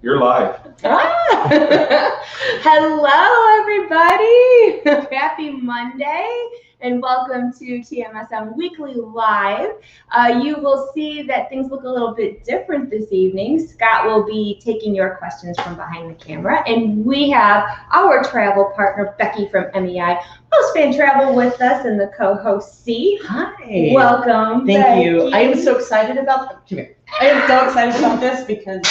You're live. Ah. Hello, everybody. Happy Monday, and welcome to TMSM Weekly Live. You will see that things look a little bit different this evening. Scott will be taking your questions from behind the camera, and we have our travel partner, Becky from MEI, Post Fan Travel, with us, and the co-host C. Hi. Welcome. Thank Becky. you. I am so excited about come here. I am so excited about this because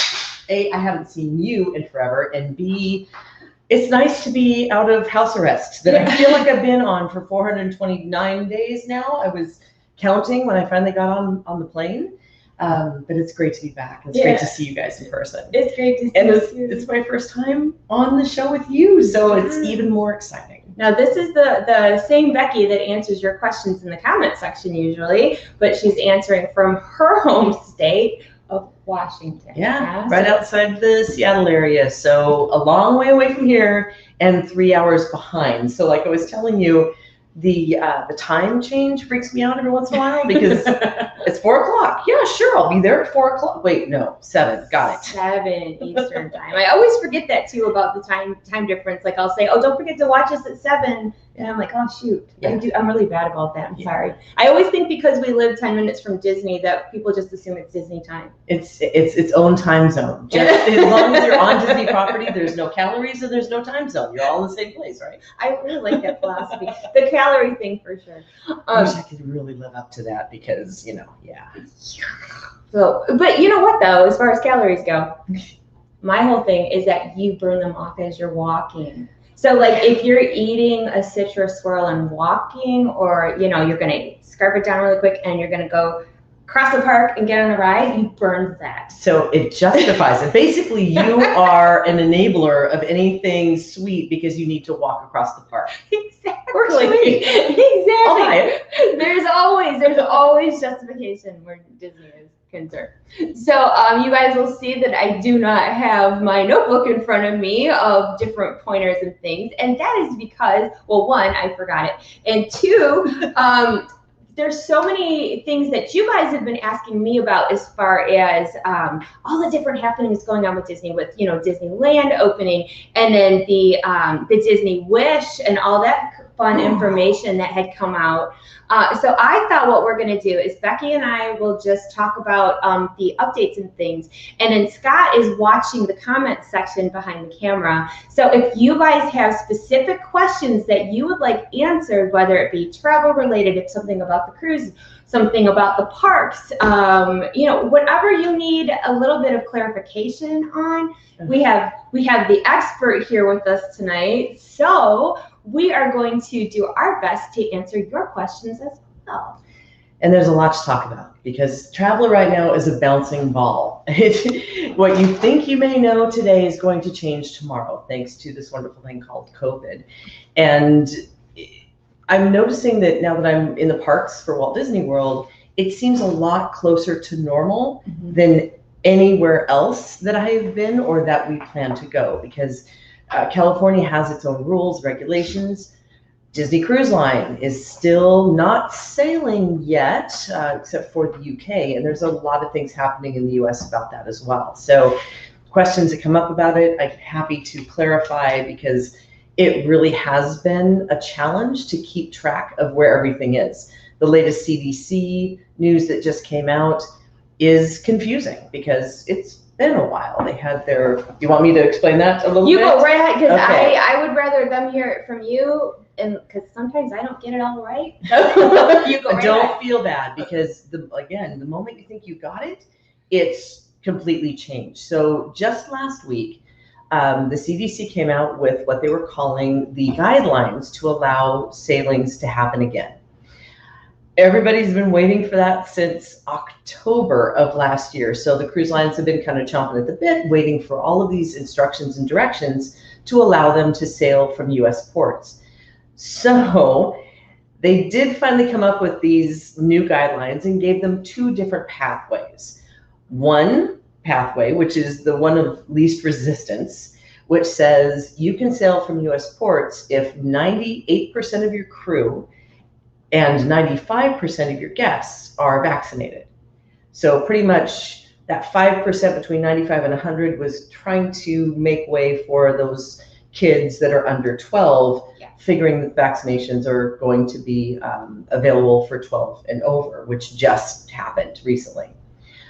A, I haven't seen you in forever, and B, it's nice to be out of house arrest that I feel like I've been on for 429 days now. I was counting when I finally got on the plane. But it's great to be back. It's great to see you guys in person. It's great to see and you. it's my first time on the show with you, so it's even more exciting. Now, this is the same Becky that answers your questions in the comment section usually, but she's answering from her home state of Washington. Yeah, right outside the Seattle area. So a long way away from here and 3 hours behind. So like I was telling you, the time change freaks me out every once in a while because it's 4 o'clock. Yeah, sure, I'll be there at 4 o'clock. Wait, no, 7. Got it. 7 Eastern time. I always forget that too about the time difference. Like I'll say, oh, don't forget to watch us at 7. And I'm like, oh shoot, yeah. I'm really bad about that. I'm sorry. I always think because we live 10 minutes from Disney that people just assume it's Disney time. It's its own time zone. Just as long as you're on Disney property, there's no calories and there's no time zone. You're all in the same place, right? I really like that philosophy. The calorie thing for sure. I wish I could really live up to that because, yeah. So, but you know what though, as far as calories go, my whole thing is that you burn them off as you're walking. So like if you're eating a citrus swirl and walking, or you're gonna scarf it down really quick and you're gonna go across the park and get on a ride, you burned that. So it justifies it. Basically, you are an enabler of anything sweet because you need to walk across the park. Exactly. Exactly. There's always justification where Disney is concerned. So you guys will see that I do not have my notebook in front of me of different pointers and things, and that is because, well, one, I forgot it, and two, there's so many things that you guys have been asking me about as far as all the different happenings going on with Disney, with Disneyland opening, and then the Disney Wish and all that fun information that had come out. So I thought what we're going to do is Becky and I will just talk about the updates and things, and then Scott is watching the comment section behind the camera. So if you guys have specific questions that you would like answered, whether it be travel related, if something about the cruise, something about the parks, whatever you need a little bit of clarification on, we have the expert here with us tonight. So we are going to do our best to answer your questions as well. And there's a lot to talk about because travel right now is a bouncing ball. What you think you may know today is going to change tomorrow, thanks to this wonderful thing called COVID. And I'm noticing that now that I'm in the parks for Walt Disney World, it seems a lot closer to normal than anywhere else that I have been or that we plan to go, because California has its own rules, regulations. Disney Cruise Line is still not sailing yet, except for the UK, and there's a lot of things happening in the US about that as well. So questions that come up about it, I'm happy to clarify because it really has been a challenge to keep track of where everything is. The latest CDC news that just came out is confusing because it's been a while. They had their, you want me to explain that a little bit? You go right ahead, because okay. I would rather them hear it from you, and because sometimes I don't get it all right. You go right Don't ahead. feel bad because, the moment you think you got it, it's completely changed. So just last week, the CDC came out with what they were calling the guidelines to allow sailings to happen again. Everybody's been waiting for that since October of last year. So the cruise lines have been kind of chomping at the bit, waiting for all of these instructions and directions to allow them to sail from US ports. So they did finally come up with these new guidelines and gave them 2 different pathways. One pathway, which is the one of least resistance, which says you can sail from US ports if 98% of your crew and 95% of your guests are vaccinated. So pretty much that 5% between 95 and 100 was trying to make way for those kids that are under 12, figuring that vaccinations are going to be available for 12 and over, which just happened recently.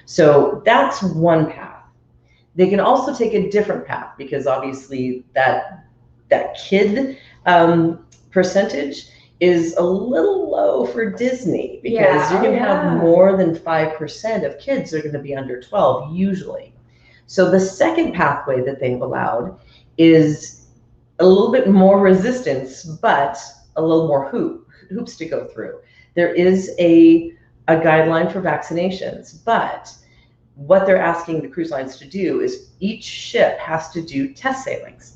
So that's one path. They can also take a different path, because obviously that kid percentage is a little low for Disney, because you can have more than 5% of kids that are going to be under 12 usually. So the second pathway that they've allowed is a little bit more resistance, but a little more hoops to go through. There is a guideline for vaccinations, but what they're asking the cruise lines to do is each ship has to do test sailings.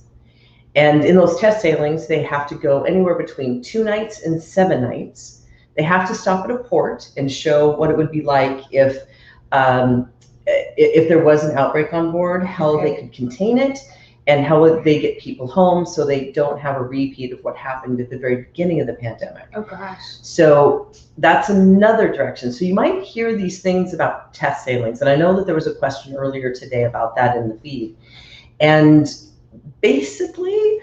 And in those test sailings, they have to go anywhere between 2 nights and 7 nights. They have to stop at a port and show what it would be like if there was an outbreak on board, how they could contain it, and how would they get people home so they don't have a repeat of what happened at the very beginning of the pandemic. Oh gosh. So that's another direction. So you might hear these things about test sailings, and I know that there was a question earlier today about that in the feed. And basically,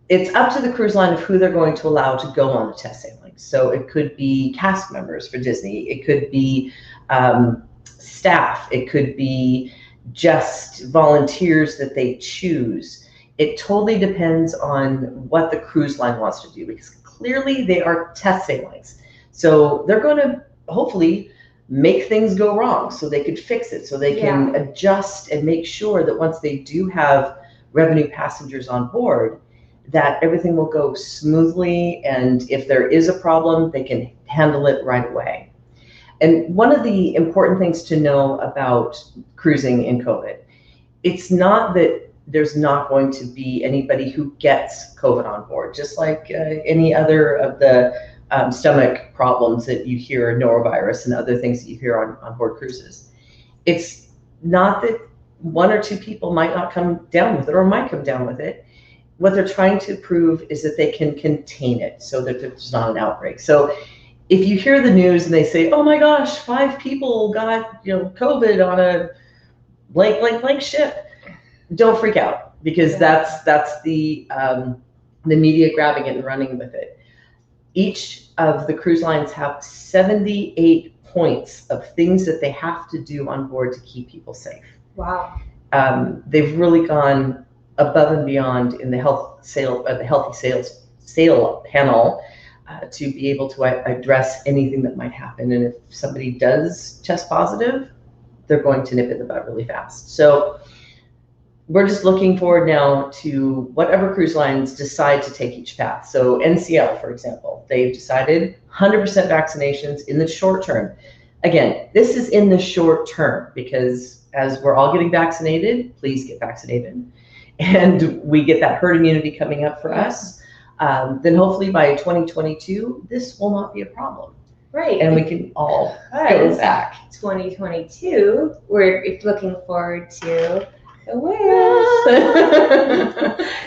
it's up to the cruise line of who they're going to allow to go on the test sailing. So it could be cast members for Disney, it could be staff, it could be just volunteers that they choose. It totally depends on what the cruise line wants to do, because clearly they are test sailings. So they're going to hopefully make things go wrong so they could fix it, so they can adjust and make sure that once they do have revenue passengers on board, that everything will go smoothly, and if there is a problem, they can handle it right away. And one of the important things to know about cruising in COVID, it's not that there's not going to be anybody who gets COVID on board, just like any other of the stomach problems that you hear, norovirus and other things that you hear on board cruises. It's not that 1 or 2 people might not come down with it or might come down with it. What they're trying to prove is that they can contain it so that there's not an outbreak. So if you hear the news and they say, oh my gosh, 5 people got COVID on a blank ship, don't freak out, because that's the media grabbing it and running with it. Each of the cruise lines have 78 points of things that they have to do on board to keep people safe. Wow. They've really gone above and beyond in the healthy sail panel to be able to address anything that might happen. And if somebody does test positive, they're going to nip it in the bud really fast. So we're just looking forward now to whatever cruise lines decide to take each path. So NCL, for example, they've decided 100% vaccinations in the short term. Again, this is in the short term, because as we're all getting vaccinated, please get vaccinated, and we get that herd immunity coming up for us, then hopefully by 2022, this will not be a problem. Right. And we can all go back. 2022, we're looking forward to the whales.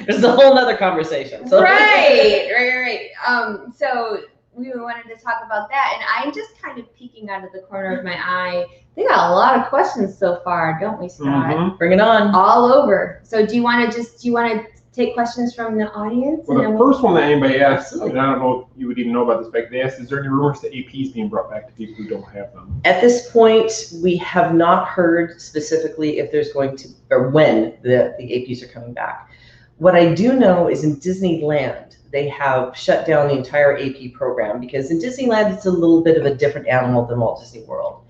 There's a whole nother conversation. So. Right. So we wanted to talk about that, and I'm just kind of peeking out of the corner of my eye. We got a lot of questions so far, don't we, Scott? Mm-hmm. Bring it on. All over. So do you want to take questions from the audience? Well, the first one that anybody asked, and I don't know if you would even know about this, but they asked, is there any rumors that AP is being brought back to people who don't have them? At this point, we have not heard specifically if there's going to, or when the APs are coming back. What I do know is in Disneyland, they have shut down the entire AP program, because in Disneyland, it's a little bit of a different animal than Walt Disney World.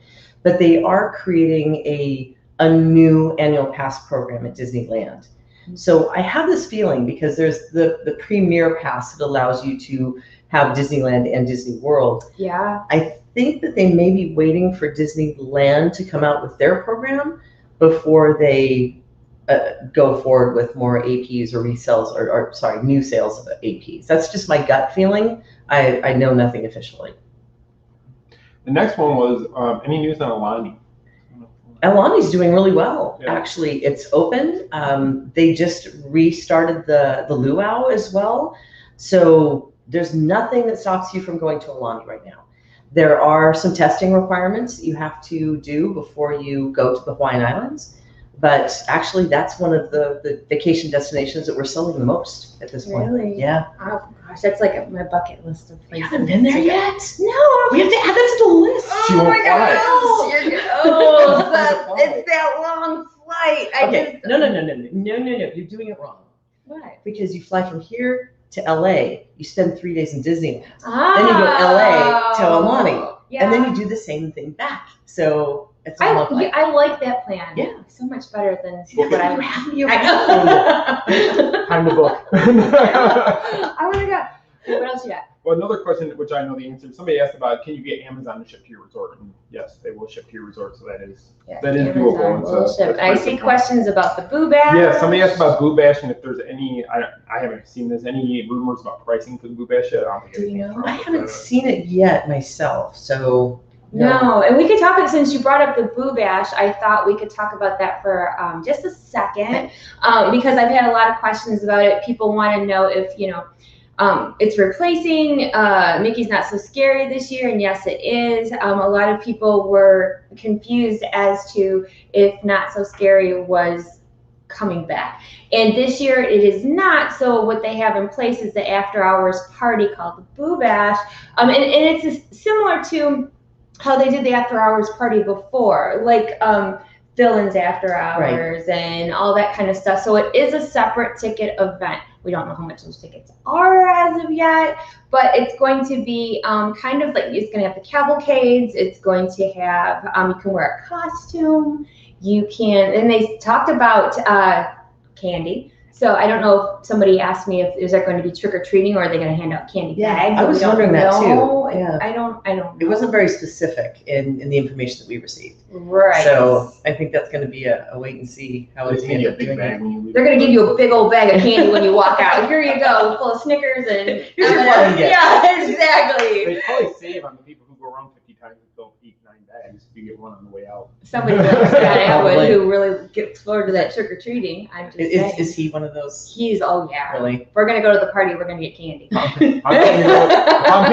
But they are creating a new annual pass program at Disneyland. So I have this feeling, because there's the Premier Pass that allows you to have Disneyland and Disney World. Yeah. I think that they may be waiting for Disneyland to come out with their program before they go forward with more APs or resales or new sales of APs. That's just my gut feeling. I know nothing officially. The next one was any news on Alani? Alani's doing really well. Yeah. Actually, it's open. They just restarted the luau as well. So there's nothing that stops you from going to Alani right now. There are some testing requirements you have to do before you go to the Hawaiian Islands. But actually, that's one of the vacation destinations that we're selling the most at this point. Really? Yeah. Oh gosh, that's like my bucket list of places. You haven't been there yet? No. We have to add that to the list. She won't fly. It's that long flight. No. You're doing it wrong. What? Because you fly from here to LA, you spend 3 days in Disneyland. Oh. Then you go LA to Aulani. Yeah. And then you do the same thing back. So it's a long flight. I like that plan. Yeah. So much better than Yeah, what I Time to book. I want to go. What else you got? Well, another question, which I know the answer. Somebody asked about, can you get Amazon to ship to your resort? And yes, they will ship to your resort, so that is doable. And so I see questions about the Boo Bash. Yeah, somebody asked about Boo Bash and if there's any. I haven't seen this. Any rumors about pricing for the Boo Bash yet? I don't think I haven't seen it yet myself, so. No, and we could talk, since you brought up the Boo Bash, I thought we could talk about that for just a second, because I've had a lot of questions about it. People want to know if, it's replacing Mickey's Not So Scary this year, and yes, it is. A lot of people were confused as to if Not So Scary was coming back. And this year it is not. So what they have in place is the after-hours party called the Boo Bash, and it's similar to how they did the after-hours party before, like Villains After Hours and all that kind of stuff. So it is a separate ticket event. We don't know how much those tickets are as of yet, but it's going to be kind of like, it's going to have the cavalcades. It's going to have, you can wear a costume. You can, and they talked about candy. So I don't know if somebody asked me is there going to be trick-or-treating, or are they going to hand out candy bags? I was wondering that too. Yeah. I don't know. It wasn't very specific in the information that we received. Right. So I think that's going to be a wait and see how it's going to be. They're going to give you a big old bag of candy when you walk out. Here you go, full of Snickers and here's your flying gift. Yeah, exactly. They probably save on the people who go around 50 times and don't eat 9 bags. You get one on the way out. Somebody like Scott Atwood who really gets forward to that trick-or-treating. I'm just saying. Is he one of those? He's, oh yeah. Really? If we're going to go to the party, we're going to get candy. I'm paying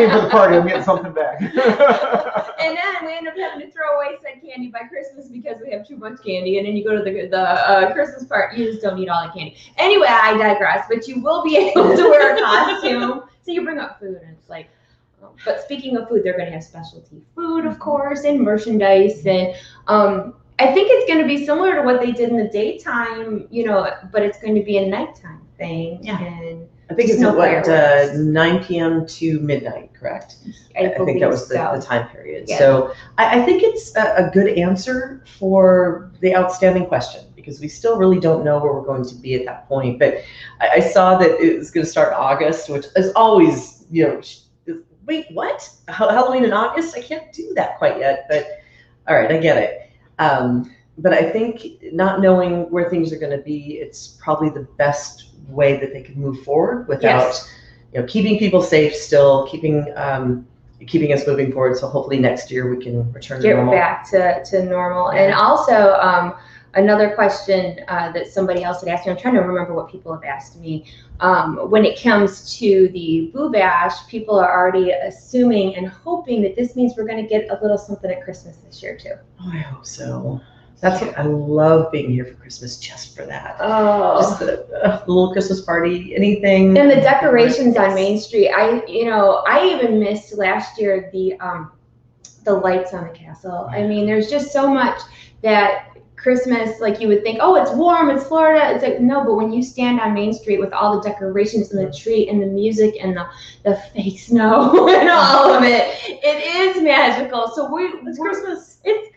for the party, I'm getting something back. And then we end up having to throw away said candy by Christmas because we have too much candy. And then you go to the Christmas part, you just don't eat all the candy. Anyway, I digress. But you will be able to wear a costume. So you bring up food, and it's like, but speaking of food, they're going to have specialty food, of course, and merchandise. And I think it's going to be similar to what they did in the daytime, but it's going to be a nighttime thing. Yeah. And I think it's 9 p.m. to midnight, correct? I think that was the time period. Yeah. So I think it's a good answer for the outstanding question, because we still really don't know where we're going to be at that point. But I saw that it was going to start in August, which is always, wait, what? Halloween in August? I can't do that quite yet, but all right, I get it. But I think not knowing where things are going to be, it's probably the best way that they could move forward without, keeping people safe still, keeping us moving forward. So hopefully next year we can return to normal. Get back to normal. Yeah. And also, another question that somebody else had asked me, I'm trying to remember what people have asked me. When it comes to the Boo Bash, people are already assuming and hoping that this means we're going to get a little something at Christmas this year too. Oh, I hope so. That's what I love, being here for Christmas, just for that. Oh, just the little Christmas party, anything. And the decorations on Main Street. I even missed last year the lights on the castle. I mean, there's just so much that Christmas, like you would think, oh, it's warm, it's Florida. It's like, no, but when you stand on Main Street with all the decorations and the tree and the music and the fake snow and all of it, it is magical. So it's Christmas. It's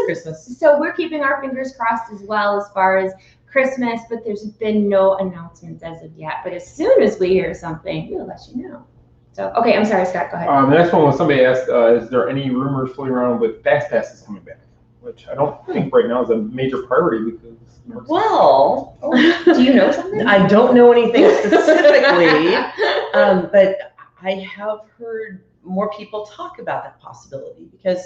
Christmas. So we're keeping our fingers crossed as well as far as Christmas, but there's been no announcements as of yet. But as soon as we hear something, we'll let you know. So, okay, I'm sorry, Scott, go ahead. The next one was somebody asked, is there any rumors floating around with Fastpass coming back? Which I don't think right now is a major priority because. Well, do you know something? I don't know anything specifically, but I have heard more people talk about that possibility because,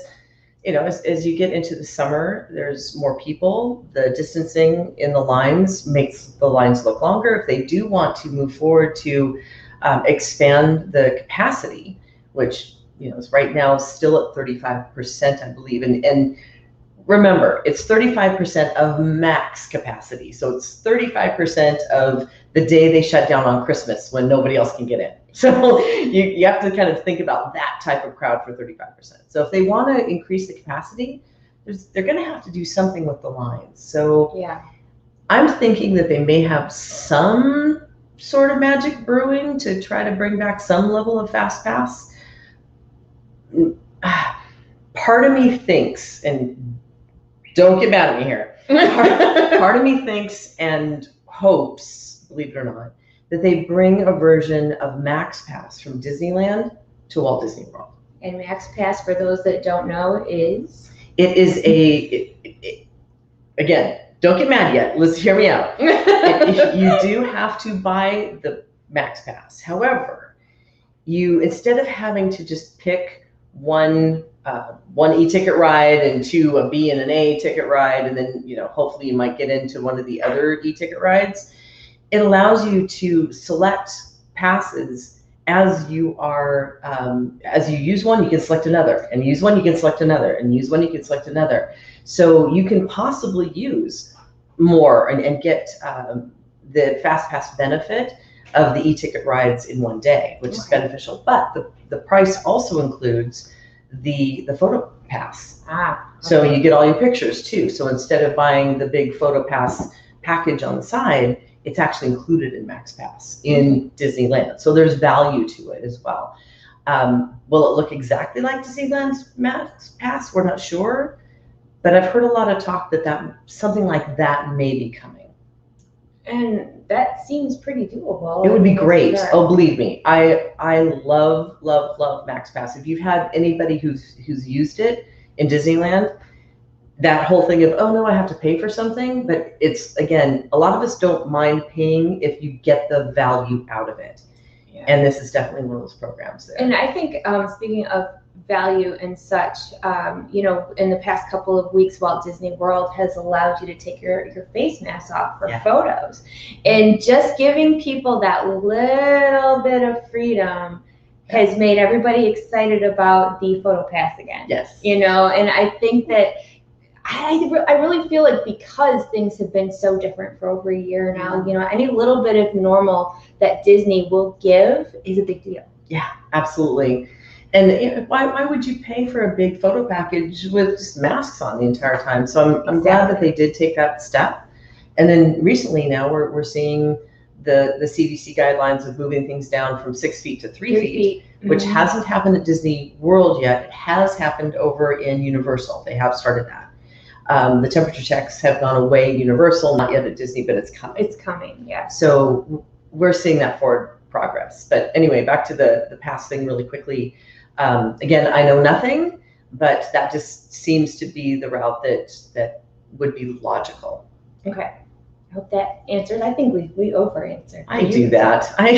as you get into the summer, there's more people. The distancing in the lines makes the lines look longer. If they do want to move forward to expand the capacity, which is right now still at 35%, I believe. And remember, it's 35% of max capacity. So it's 35% of the day they shut down on Christmas when nobody else can get in. So you have to kind of think about that type of crowd for 35%. So if they want to increase the capacity, they're going to have to do something with the lines. So yeah, I'm thinking that they may have some sort of magic brewing to try to bring back some level of Fastpass. Part of me thinks, and don't get mad at me here, part of me thinks and hopes, believe it or not, that they bring a version of MaxPass from Disneyland to Walt Disney World. And MaxPass, for those that don't know, is? It is again, don't get mad yet. Let's hear me out. You do have to buy the MaxPass. However, instead of having to just pick one e-ticket ride and two a B and an A ticket ride, and then hopefully you might get into one of the other e-ticket rides, it allows you to select passes as you are as you use one, you can select another, and use one, you can select another, and use one, you can select another. So you can possibly use more and get the Fastpass benefit of the e-ticket rides in one day, which is beneficial. But the price also includes the photo pass. So you get all your pictures too. So instead of buying the big photo pass package on the side, it's actually included in MaxPass in Disneyland. So there's value to it as well. Will it look exactly like Disneyland's MaxPass? We're not sure, but I've heard a lot of talk that something like that may be coming. And that seems pretty doable. It would be great. Oh, believe me, I love MaxPass. If you've had anybody who's used it in Disneyland, that whole thing of, oh no, I have to pay for something, but it's, again, a lot of us don't mind paying if you get the value out of it. Yeah. And this is definitely one of those programs there. And I think, speaking of value and such, in the past couple of weeks, Walt Disney World has allowed you to take your face mask off for photos. And just giving people that little bit of freedom has made everybody excited about the photo pass again. Yes. And I think that I really feel like because things have been so different for over a year now, any little bit of normal that Disney will give is a big deal. Yeah, absolutely. And why would you pay for a big photo package with just masks on the entire time? So I'm glad that they did take that step. And then recently now we're seeing the CDC guidelines of moving things down from 6 feet to 3 feet, which hasn't happened at Disney World yet. It has happened over in Universal. They have started that. The temperature checks have gone away at Universal, not yet at Disney, but it's coming. It's coming, yeah. So we're seeing that forward progress. But anyway, back to the pass thing really quickly. Again, I know nothing, but that just seems to be the route that would be logical. Okay. I hope that answered. I think we over-answered. I do that. I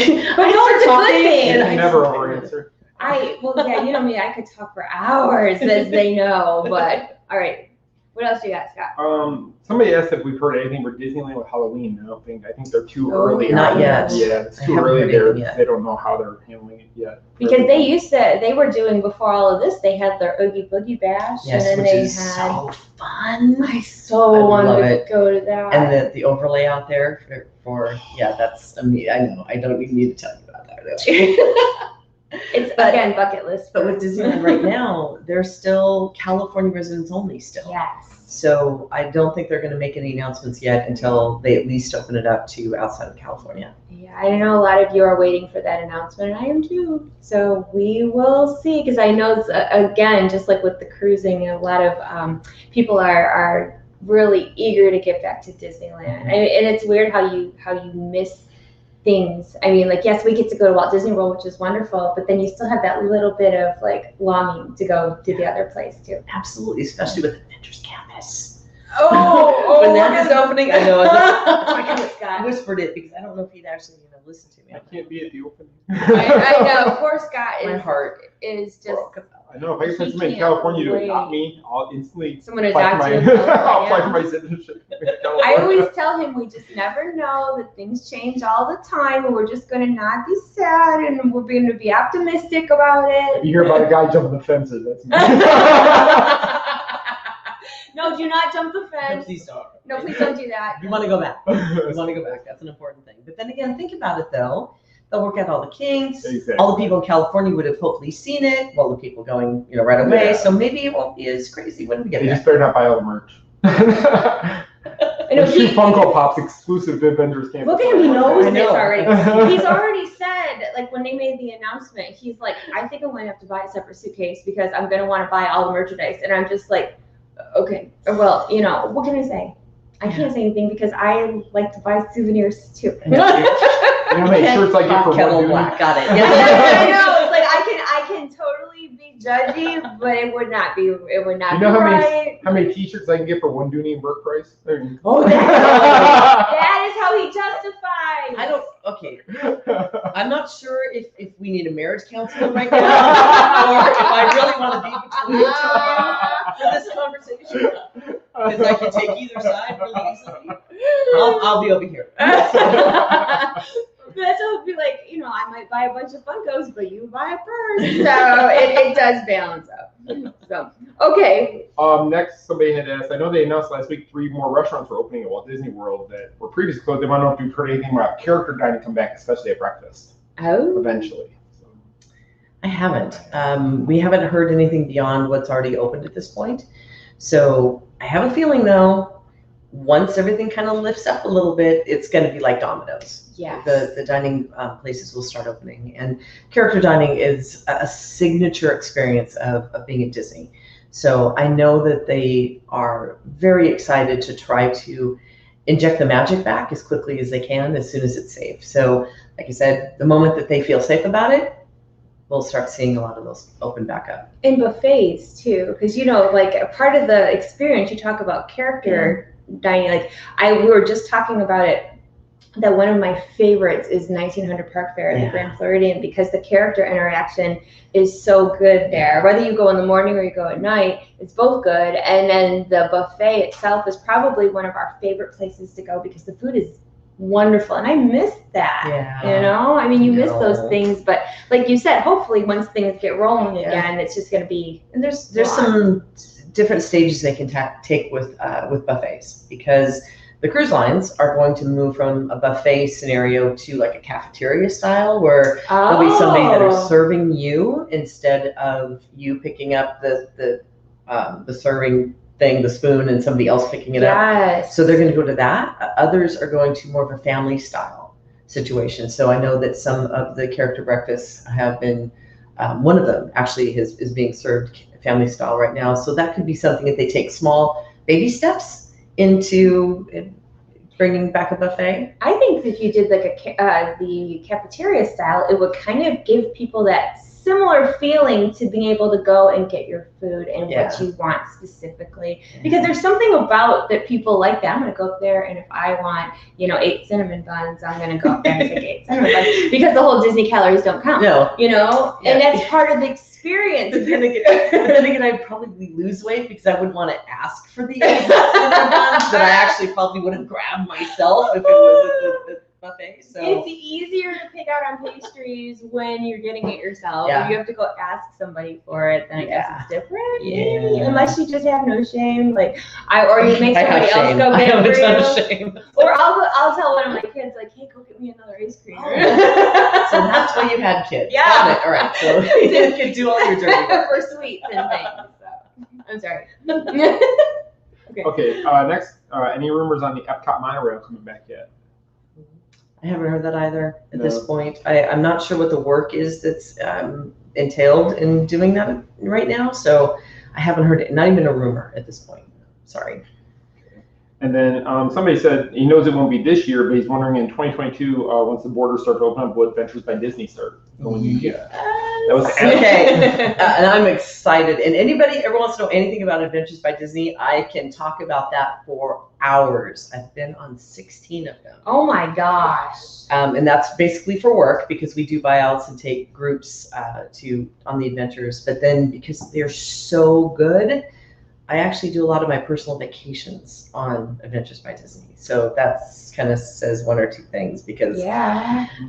never over-answer. You know me, I could talk for hours, as they know, but all right. What else you got, Scott? Somebody asked if we've heard anything for Disneyland with Halloween. I think they're too early. Not yet. Yeah, it's too early there. They don't know how they're handling it yet. Because they were doing, before all of this, they had their Oogie Boogie Bash. Yes, and then which they is so fun. I wanted to go to that. And the overlay out there that's amazing. I know. I don't even need to tell you about that, really. It's again bucket list. But with Disneyland right now, they're still California residents only still. Yes. So I don't think they're going to make any announcements yet until they at least open it up to outside of California. Yeah, I know a lot of you are waiting for that announcement, and I am too. So we will see, because I know, again, just like with the cruising, a lot of people are really eager to get back to Disneyland. And it's weird how you miss things. I mean, yes, we get to go to Walt Disney World, which is wonderful, but then you still have that little bit of longing to go to the other place too. Absolutely, especially with Adventures Campus. Oh, when that is opening, I know. I Scott. whispered it because I don't know if he'd actually listen to me. I can't be at the opening. I know. Poor Scott My heart is just. I know. If I get He somebody in can't California to wait. adopt me, I'll instantly Someone apply for adopt you in my, I'll apply for California. my citizenship. in I California. always tell him we just never know, that things change all the time, and we're just gonna not be sad, and we're going to be optimistic about If it. you hear about a guy jumping the fences, that's me. No, do not jump the fence. Please don't. No, please don't do that. You want to go back. You want to go back. That's an important thing. But then again, think about it though. They'll work out all the kinks. Exactly. All the people in California would have hopefully seen it. Well, the people going, right away. Yeah. So maybe it won't be as crazy when we get They there. just better not buy all the merch. I know, There's two Funko Pops exclusive to vendors can't. Look at him, he knows I this know. already. He's already said, like when they made the announcement, he's like, I think I'm going to have to buy a separate suitcase because I'm going to want to buy all the merchandise. And I'm just like, okay, well, what can I say? I can't say anything because I like to buy souvenirs too. You know how many shirts I get for Kettle one dude? black. Got it. I Yeah. know, it's like I can totally be judgy, but it would not be You be know right. how many T-shirts I can get for one Dooney and Burke price? There you Oh, That is how he justifies. I don't. Okay. I'm not sure if we need a marriage counselor right now, or if I really want to be between you for this conversation, because I can take either side really easily. I'll be over here. That's what it'd be like, I might buy a bunch of Funkos, but you buy a purse. So it does balance out. So, okay. Next, somebody had asked, I know they announced last week 3 more restaurants were opening at Walt Disney World that were previously closed. They want to know if you've heard anything about character dining come back, especially at breakfast, Oh. eventually. So, I haven't. We haven't heard anything beyond what's already opened at this point. So I have a feeling though, once everything kind of lifts up a little bit, it's going to be like dominoes. Yes. The dining places will start opening, and character dining is a signature experience of being at Disney. So I know that they are very excited to try to inject the magic back as quickly as they can, as soon as it's safe. So like I said, the moment that they feel safe about it, we'll start seeing a lot of those open back up. And buffets too, because like a part of the experience, you talk about character dining. Like we were just talking about it, that one of my favorites is 1900 Park Fair at the Grand Floridian, because the character interaction is so good there. Whether you go in the morning or you go at night, it's both good. And then the buffet itself is probably one of our favorite places to go because the food is wonderful, and I miss that. Yeah. You miss those things, but like you said, hopefully once things get rolling again, it's just going to be. And there's some different stages they can take with buffets, because the cruise lines are going to move from a buffet scenario to like a cafeteria style, where there'll be somebody that are serving you instead of you picking up the serving thing, the spoon, and somebody else picking it up. So they're going to go to that. Others are going to more of a family style situation. So I know that some of the character breakfasts have been, one of them actually is being served family style right now. So that could be something that they take small baby steps into bringing back a buffet. I think if you did like the cafeteria style, it would kind of give people that similar feeling to being able to go and get your food and what you want specifically. Because there's something about that people like that. I'm going to go up there, and if I want, 8 cinnamon buns, I'm going to go up there and take 8 cinnamon buns, because the whole Disney calories don't count. And that's part of the experience. But then again, I'd probably lose weight because I wouldn't want to ask for the cinnamon buns that I actually probably would have grabbed myself if it was at the buffet. So it's easier to pick out on pastries when you're getting it yourself. If you have to go ask somebody for it, then I guess it's different. Maybe. Unless you just have no shame, or you make somebody else go get it for you. Shame. Or I'll tell one of my kids, like, hey, go get me another ice cream. So that's why you had kids. Yeah. Got it. All right. So you can do all your dirty work. For sweets and things. So. I'm sorry. Okay. Next, any rumors on the Epcot monorail coming back yet? I haven't heard that either at this point. I'm not sure what the work is that's entailed in doing that right now. So I haven't heard it. Not even a rumor at this point. Sorry. And then somebody said he knows it won't be this year, but he's wondering in 2022, once the borders start to open up, would Adventures by Disney start? Yeah. That was okay. And I'm excited. And anybody ever wants to know anything about Adventures by Disney, I can talk about that for hours. I've been on 16 of them. Oh my gosh. And that's basically for work because we do buyouts and take groups on the adventures. But then because they're so good, I actually do a lot of my personal vacations on Adventures by Disney. So that's kind of says one or two things because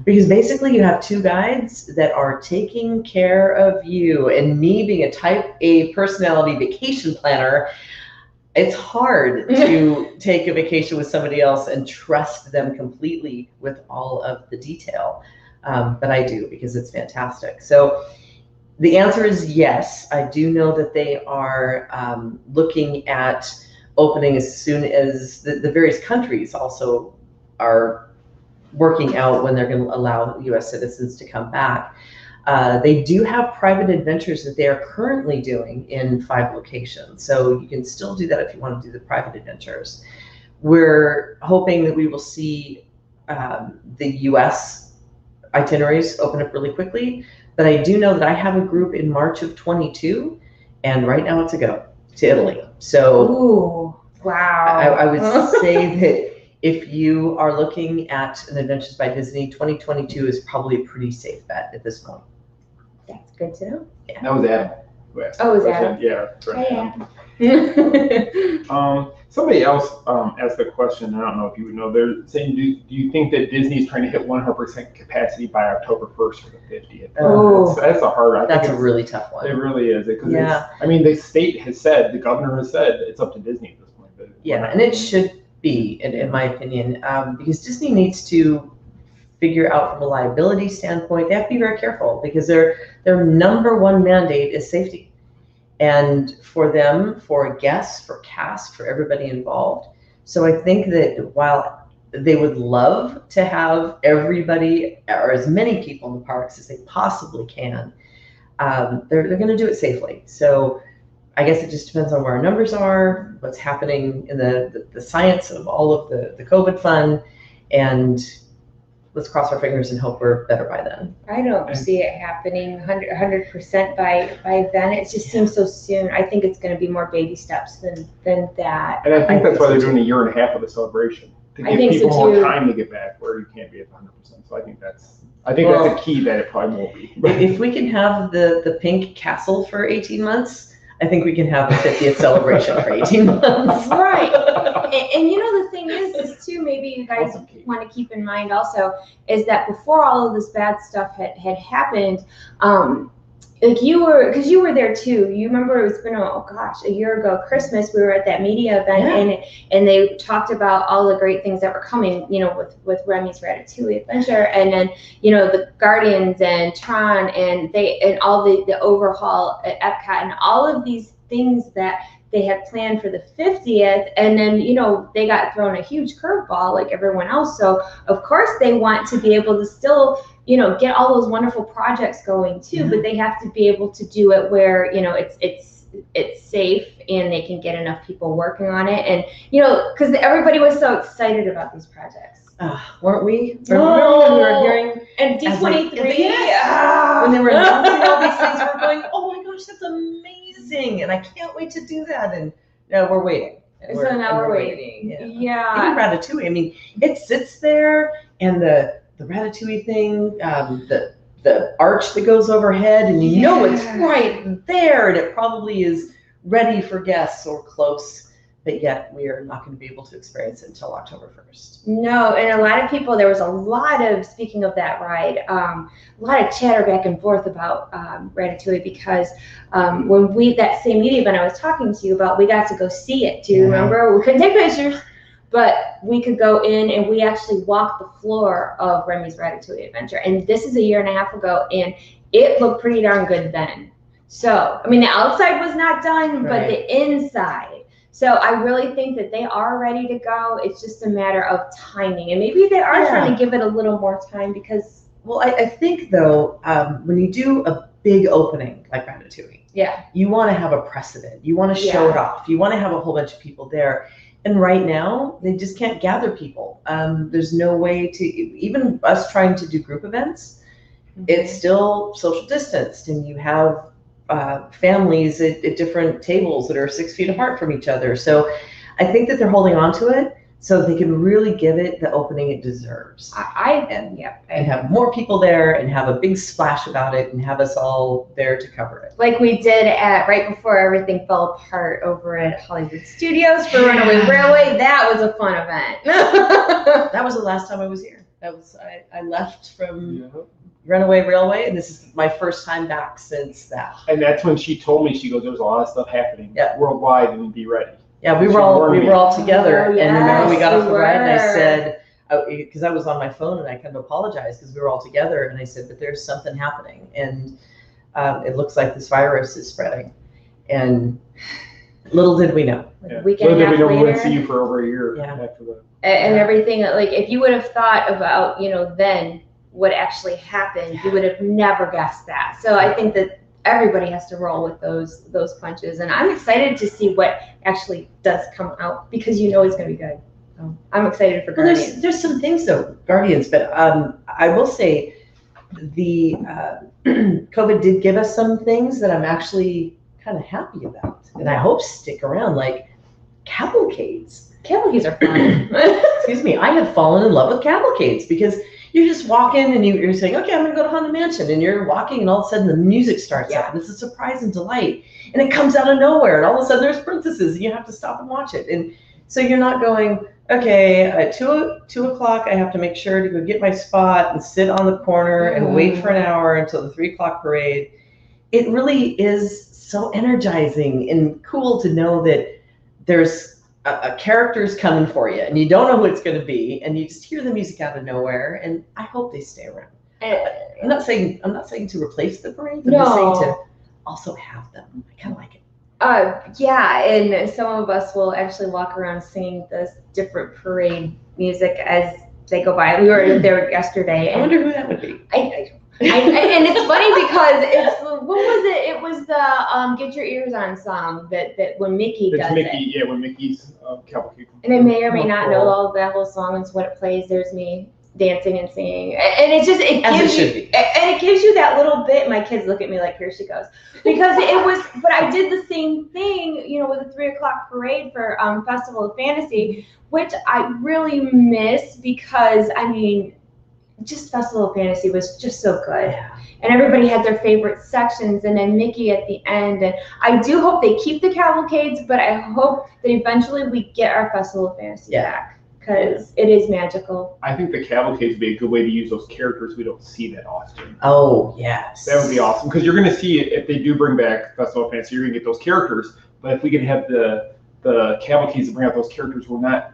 basically you have two guides that are taking care of you. And me being a type A personality vacation planner, it's hard to take a vacation with somebody else and trust them completely with all of the detail. But I do because it's fantastic. So the answer is yes. I do know that they are looking at opening as soon as the various countries also are working out when they're going to allow U.S. citizens to come back. They do have private adventures that they are currently doing in 5 locations. So you can still do that if you want to do the private adventures. We're hoping that we will see the U.S. itineraries open up really quickly. But I do know that I have a group in March of 22, and right now it's a go to Italy. So ooh, wow. I would say that if you are looking at an Adventures by Disney, 2022 is probably a pretty safe bet at this point. That's good to know. Yeah. That was Adam. Oh, was Adam? Yeah. Right. Somebody else asked a question. I don't know if you would know. They're saying, do you think that Disney's trying to hit 100% capacity by October 1st for the 50th? Oh, that's a hard. That's a really tough one. It really is. I mean, the state has said, the governor has said, it's up to Disney at this point. Yeah, and it should be, in my opinion, because Disney needs to figure out from a liability standpoint. They have to be very careful because their number one mandate is safety. And for them, for guests, for cast, for everybody involved. So I think that while they would love to have everybody or as many people in the parks as they possibly can, they're going to do it safely. So I guess it just depends on where our numbers are, what's happening in the science of all of the COVID fun, and let's cross our fingers and hope we're better by then. I don't see it happening 100% by then. It just seems so soon. I think it's going to be more baby steps than that. And I think that's why they're doing a year and a half of the celebration to give people more time to get back where you can't be at 100%. So I think that's a key that it probably won't be. If we can have the pink castle for 18 months, I think we can have the 50th celebration for 18 months. Right. And you know, the thing is too, maybe you guys want to keep in mind also, is that before all of this bad stuff had happened, like you were there too. You remember it's been a year ago, Christmas, we were at that media event and they talked about all the great things that were coming, you know, with Remy's Ratatouille adventure, and then, you know, the Guardians and Tron and all the overhaul at Epcot and all of these things that they had planned for the 50th, and then, you know, they got thrown a huge curveball like everyone else. So of course they want to be able to still, you know, get all those wonderful projects going too, but they have to be able to do it where, you know, it's safe and they can get enough people working on it. And, you know, because everybody was so excited about these projects. Weren't we? No. When we were hearing and D23, when they were announcing all these things, we're going, oh my gosh, that's amazing, and I can't wait to do that. And no, we're waiting. So now we're waiting. Yeah. Even Ratatouille. I mean, it sits there, and the Ratatouille thing, the arch that goes overhead, and you know it's right there, and it probably is ready for guests or close. But yet we are not going to be able to experience it until October 1st. No, and a lot of people, there was a lot of, speaking of that ride, a lot of chatter back and forth about Ratatouille because when that same media event I was talking to you about, we got to go see it. Do you remember? We couldn't take pictures, but we could go in and we actually walked the floor of Remy's Ratatouille adventure. And this is a year and a half ago, and it looked pretty darn good then. So, I mean, the outside was not done, but the inside. So I really think that they are ready to go. It's just a matter of timing. And maybe they are trying to give it a little more time because... Well, I think, though, when you do a big opening like Ratatouille, you want to have a precedent. You want to show it off. You want to have a whole bunch of people there. And right now, they just can't gather people. There's no way to, even us trying to do group events, it's still social distanced, and you have families at different tables that are 6 feet apart from each other. So I think that they're holding on to it so they can really give it the opening it deserves. And have more people there and have a big splash about it and have us all there to cover it. Like we did at right before everything fell apart over at Hollywood Studios for Runaway Railway. That was a fun event. That was the last time I was here. That was I left from Runaway Railway, and this is my first time back since that. And that's when she told me, she goes, "There's a lot of stuff happening worldwide, and be ready." Yeah, we were all together, and remember we got off the ride, and I said, because I was on my phone, and I kind of apologized because we were all together, and I said, but there's something happening, and it looks like this virus is spreading, and little did we know. Yeah. We wouldn't see you for over a year after that. And everything, like if you would have thought about, then what actually happened, you would have never guessed that. So I think that everybody has to roll with those punches, and I'm excited to see what actually does come out, because it's going to be good. So I'm excited for Guardians. There's some things though, Guardians, but I will say the COVID did give us some things that I'm actually kind of happy about, and I hope stick around, like cavalcades. Cavalcades are fun. Excuse me, I have fallen in love with cavalcades because you just walk in and you're saying, okay, I'm going to go to Haunted Mansion. And you're walking and all of a sudden the music starts up. And it's a surprise and delight. And it comes out of nowhere. And all of a sudden there's princesses and you have to stop and watch it. And so you're not going, okay, at 2 o'clock, I have to make sure to go get my spot and sit on the corner and wait for an hour until the 3 o'clock parade. It really is so energizing and cool to know that there's a character's coming for you, and you don't know who it's going to be, and you just hear the music out of nowhere. And I hope they stay around. I'm not saying to replace the parade. I'm just saying to also have them. I kind of like it. And some of us will actually walk around singing this different parade music as they go by. We were there yesterday. I wonder who that would be. And it's funny because what was it? It was the "Get Your Ears On" song that when Mickey does it. Yeah, when Mickey's cavalcade. And I may or may not know all of that whole song, and so when it plays, there's me dancing and singing, and it gives you that little bit. My kids look at me like, here she goes, because it was. But I did the same thing, with the 3 o'clock parade for Festival of Fantasy, which I really miss because just Festival of Fantasy was just so good. And everybody had their favorite sections, and then Mickey at the end. And I do hope they keep the cavalcades, but I hope that eventually we get our Festival of Fantasy back, because it is magical. I think the cavalcades would be a good way to use those characters we don't see that often. Oh, yes. That would be awesome, because you're going to see, if they do bring back Festival of Fantasy, you're going to get those characters. But if we can have the cavalcades to bring out those characters we're not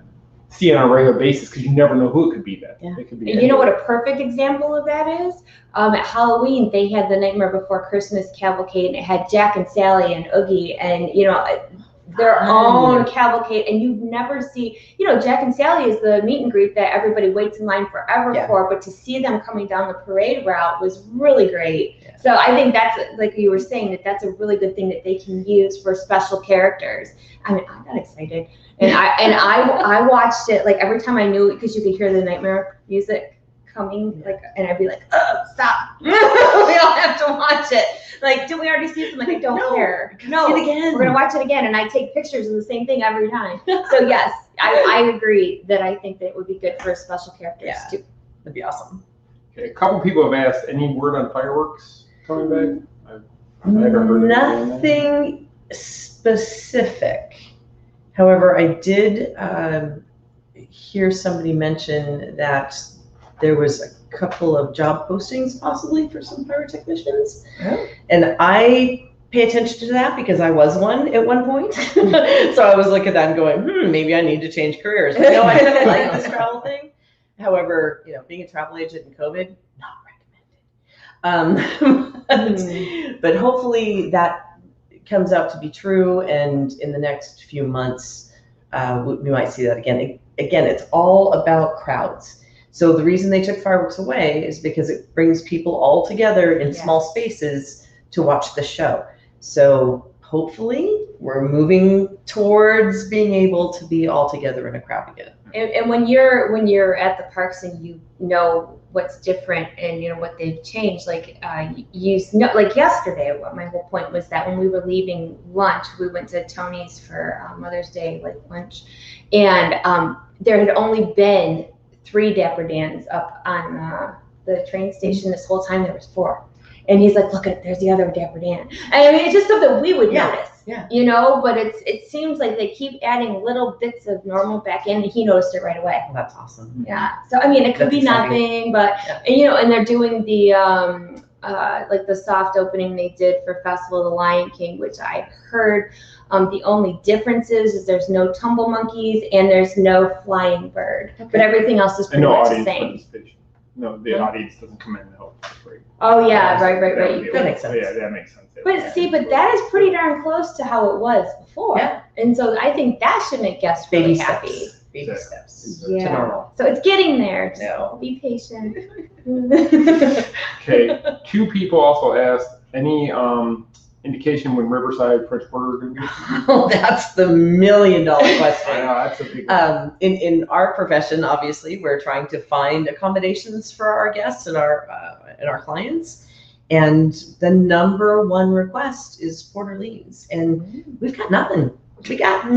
seeing on a regular basis, because you never know who it could be then. Yeah. It could be you know what a perfect example of that is? At Halloween, they had the Nightmare Before Christmas cavalcade, and it had Jack and Sally and Oogie, and their own cavalcade, and you never see, Jack and Sally is the meet and greet that everybody waits in line forever for, but to see them coming down the parade route was really great. Yeah. So I think that's, like you were saying, that's a really good thing that they can use for special characters. I got excited. And I watched it, like, every time I knew it, because you could hear the Nightmare music coming, and I'd be like, oh, stop. We don't have to watch it. Like, did we already see it? I'm like, I don't care. No, see it again. We're going to watch it again. And I take pictures of the same thing every time. So, yes, I agree that I think that it would be good for special characters, too. That'd be awesome. Okay, a couple people have asked, any word on fireworks coming back? I haven't heard nothing specific. However, I did hear somebody mention that there was a couple of job postings possibly for some pyrotechnicians. Oh. And I pay attention to that because I was one at one point. So I was looking at that and going, maybe I need to change careers. But no, I kind of like this travel thing. However, being a travel agent in COVID, not recommended. But hopefully that comes out to be true, and in the next few months we might see that again. Again, it's all about crowds. So the reason they took fireworks away is because it brings people all together in small spaces to watch the show. So hopefully we're moving towards being able to be all together in a crowd again. And when you're at the parks and you know what's different and you know what they've changed, like like yesterday, my whole point was that when we were leaving lunch, we went to Tony's for Mother's Day lunch, and there had only been 3 Dapper Dans up on the train station this whole time. There was 4. And he's like, look, there's the other Dapper Dan. I mean, it's just something we would notice, you know, but it seems like they keep adding little bits of normal back in, and he noticed it right away. Oh, that's awesome. Yeah. So, I mean, it could be nothing, but, you know, and they're doing the, like the soft opening they did for Festival of the Lion King, which I heard the only difference is there's no tumble monkeys and there's no flying bird, but everything else is pretty much the same. No, the audience doesn't come in and help. Oh yeah, right. That makes sense. Yeah, that makes sense. But see, but that is pretty darn close to how it was before. Yeah. And so I think that should make guests really happy. Baby steps to Yeah. normal. So it's getting there. Just No. be patient. Okay. 2 people also asked any indication when Riverside French Quarter is going to be? Oh, that's the $1 million question. Yeah, that's a big one. In our profession, obviously, we're trying to find accommodations for our guests and our clients. And the #1 request is Port Orleans, and we've got nothing. We got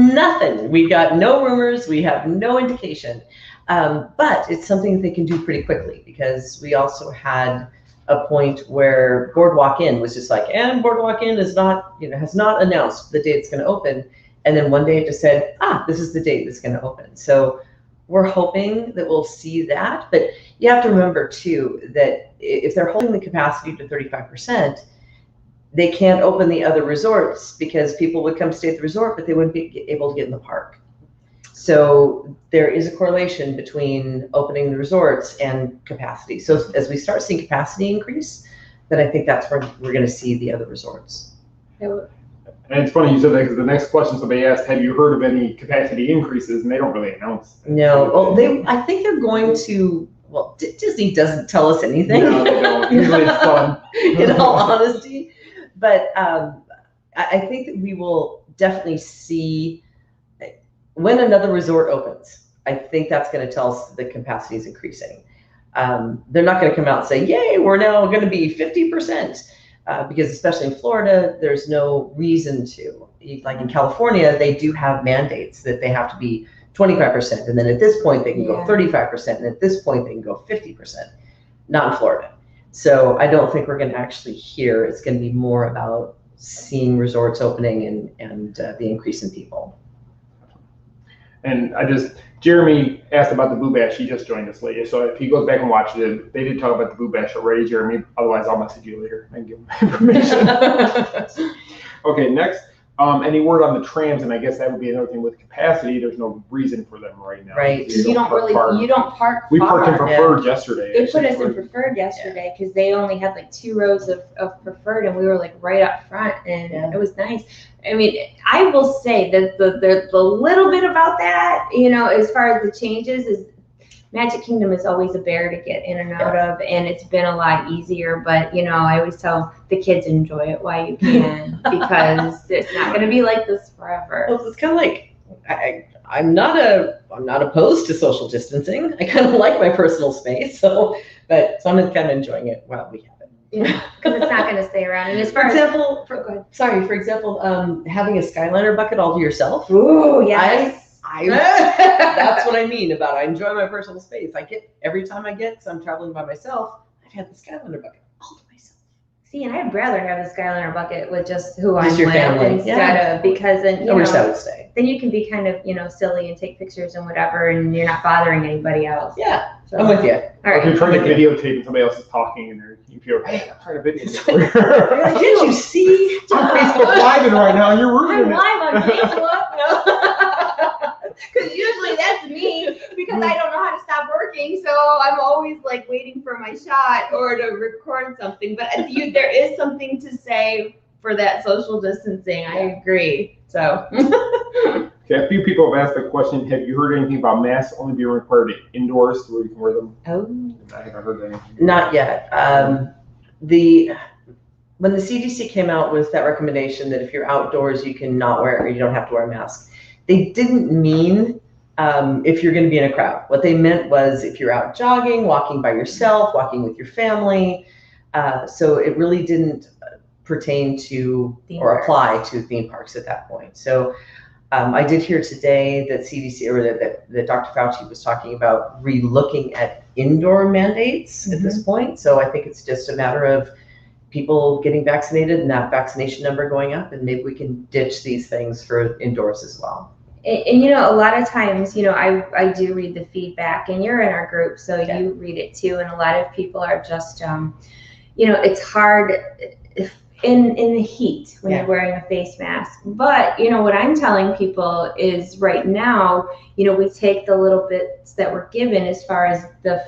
no rumors. We have no indication. But it's something that they can do pretty quickly, because we also had a point where Boardwalk Inn was just like, and Boardwalk Inn is not, has not announced the date it's going to open. And then one day it just said, this is the date that's going to open. So we're hoping that we'll see that. But you have to remember too, that if they're holding the capacity to 35%, they can't open the other resorts, because people would come stay at the resort, but they wouldn't be able to get in the park. So there is a correlation between opening the resorts and capacity. So as we start seeing capacity increase, then I think that's where we're going to see the other resorts. And it's funny you said that, because the next question somebody asked, have you heard of any capacity increases? And they don't really announce. No, well, I think they're going to, well, Disney doesn't tell us anything. No, they don't. Usually it's fun. In all honesty. But I think that we will definitely see, when another resort opens, I think that's going to tell us the capacity is increasing. They're not going to come out and say, yay, we're now going to be 50%, because especially in Florida, there's no reason to. Like in California, they do have mandates that they have to be 25%. And then at this point, they can go 35%. And at this point, they can go 50%. Not in Florida. So I don't think we're going to actually hear. It's going to be more about seeing resorts opening and the increase in people. And Jeremy asked about the Boo Bash. He just joined us later. So if he goes back and watches it, they did talk about the Boo Bash already, Jeremy. Otherwise, I'll message you later and give him information. Okay, next. Any word on the trams? And I guess that would be another thing with capacity. There's no reason for them right now. Right. You don't park We far. parked in preferred yesterday. They put us in preferred yesterday because they only had like 2 rows of preferred, and we were like right up front, and it was nice. I mean, I will say that the little bit about that, as far as the changes, is Magic Kingdom is always a bear to get in and out of, and it's been a lot easier. But I always tell the kids, enjoy it while you can, because it's not going to be like this forever. Well, it's kind of like I'm not opposed to social distancing. I kind of like my personal space, so I'm kind of enjoying it while we have it. Yeah, because it's not going to stay around. And as for example, having a Skyliner bucket all to yourself. Ooh, yes. That's what I mean about I enjoy my personal space. Every time so I'm traveling by myself, I've had the Skyliner bucket all to myself. See, and I'd rather have the Skyliner bucket with just who I'm your with family. instead of, because then I wish that would stay. Then you can be kind of silly and take pictures and whatever, and you're not bothering anybody else. Yeah, so, I'm with you. All right. If you're trying to videotape and somebody else is talking and you feel, hey, I'm trying to videotape. Did you see? I'm Facebook Live right now, and you're ruining it. I'm live on Facebook. Because usually that's me, because I don't know how to stop working, so I'm always like waiting for my shot or to record something. But there is something to say for that social distancing. I agree. So. Okay, a few people have asked the question, have you heard anything about masks only being required indoors where you can wear them? Oh. I haven't heard anything. Not yet. when the CDC came out with that recommendation that if you're outdoors, you can not wear, or you don't have to wear a mask, they didn't mean if you're going to be in a crowd. What they meant was if you're out jogging, walking by yourself, walking with your family. So it really didn't pertain to or apply to theme parks at that point. So I did hear today that CDC, or that Dr. Fauci was talking about re-looking at indoor mandates at this point. So I think it's just a matter of people getting vaccinated and that vaccination number going up, and maybe we can ditch these things for indoors as well. And you know, a lot of times, you know, I do read the feedback, and you're in our group, so you read it too. And a lot of people are just, you know, it's hard in the heat when you're wearing a face mask. But you know what I'm telling people is right now, you know, we take the little bits that we're given as far as the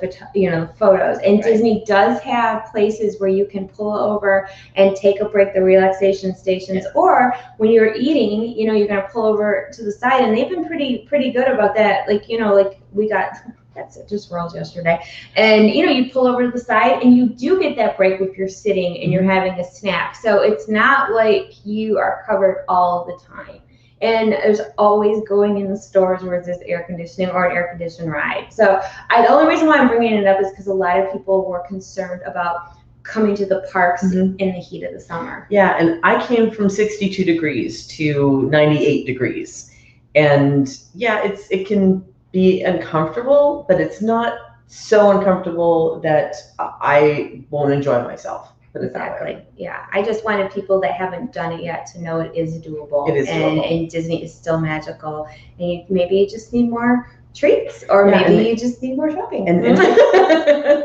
photos, and Disney does have places where you can pull over and take a break, the relaxation stations, or when you're eating, you know, you're going to pull over to the side, and they've been pretty good about that. Like, you know, like we got that's it, just rolls yesterday. And you know, you pull over to the side and you do get that break if you're sitting and you're having a snack. So it's not like you are covered all the time. And there's always going in the stores where there's air conditioning or an air conditioned ride. So the only reason why I'm bringing it up is because a lot of people were concerned about coming to the parks in the heat of the summer. Yeah, and I came from 62 degrees to 98 degrees. And yeah, it can be uncomfortable, but it's not so uncomfortable that I won't enjoy myself. Exactly. Yeah. I just wanted people that haven't done it yet to know it is doable. It is doable. And Disney is still magical. And maybe you just need more treats, or maybe you just need more shopping. And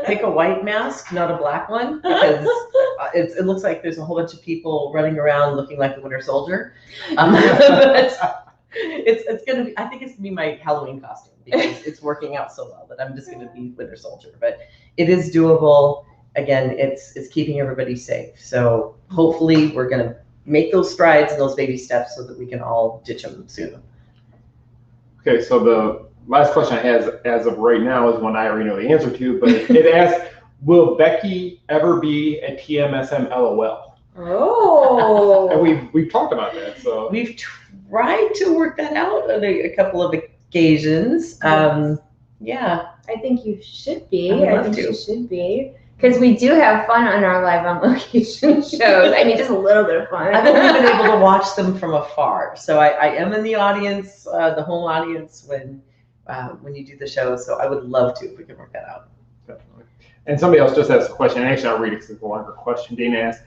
pick a white mask, not a black one, because it looks like there's a whole bunch of people running around looking like the Winter Soldier. It's gonna be. I think it's gonna be my Halloween costume because it's working out so well that I'm just gonna be Winter Soldier. But it is doable. Again, it's keeping everybody safe. So hopefully we're gonna make those strides and those baby steps so that we can all ditch them soon. Okay, so the last question I have as of right now is one I already know the answer to, but it asks, will Becky ever be a TMSM LOL? Oh. And we've talked about that. So we've tried to work that out on a couple of occasions. Yeah. I think you should be. I think you should be. Because we do have fun on our live on location shows. I mean, just a little bit of fun. I've only been able to watch them from afar. So I am in the audience, the home audience when you do the show. So I would love to if we can work that out. Definitely. And somebody else just asked a question. And actually, I'll read it because it's a longer question. Dana asked,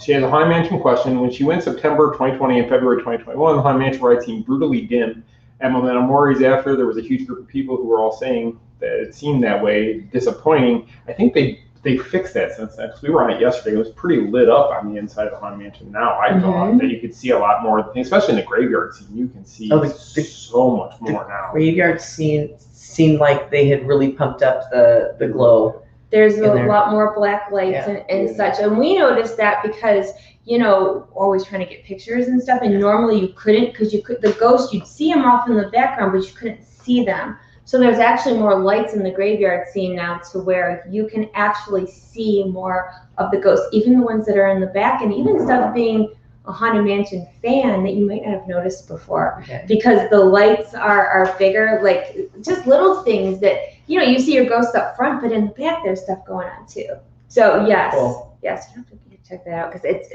she has a Haunted Mansion question. When she went September 2020 and February 2021, the Haunted Mansion ride seemed brutally dim. And momentum worries after, there was a huge group of people who were all saying that it seemed that way, disappointing. I think they fixed that since then, because we were on it yesterday. It was pretty lit up on the inside of the Haunted Mansion now. I thought that you could see a lot more, especially in the graveyard scene. You can see so much more now. Graveyard scene seemed like they had really pumped up the glow. There's a lot more black lights and such. And we noticed that because, you know, always trying to get pictures and stuff. And normally you couldn't, because the ghosts, you'd see them off in the background, but you couldn't see them. So there's actually more lights in the graveyard scene now to where you can actually see more of the ghosts, even the ones that are in the back, and even stuff being a Haunted Mansion fan that you might not have noticed before, because the lights are bigger, like just little things that, you know, you see your ghosts up front, but in the back there's stuff going on too. So yes, yes, you have to check that out because it's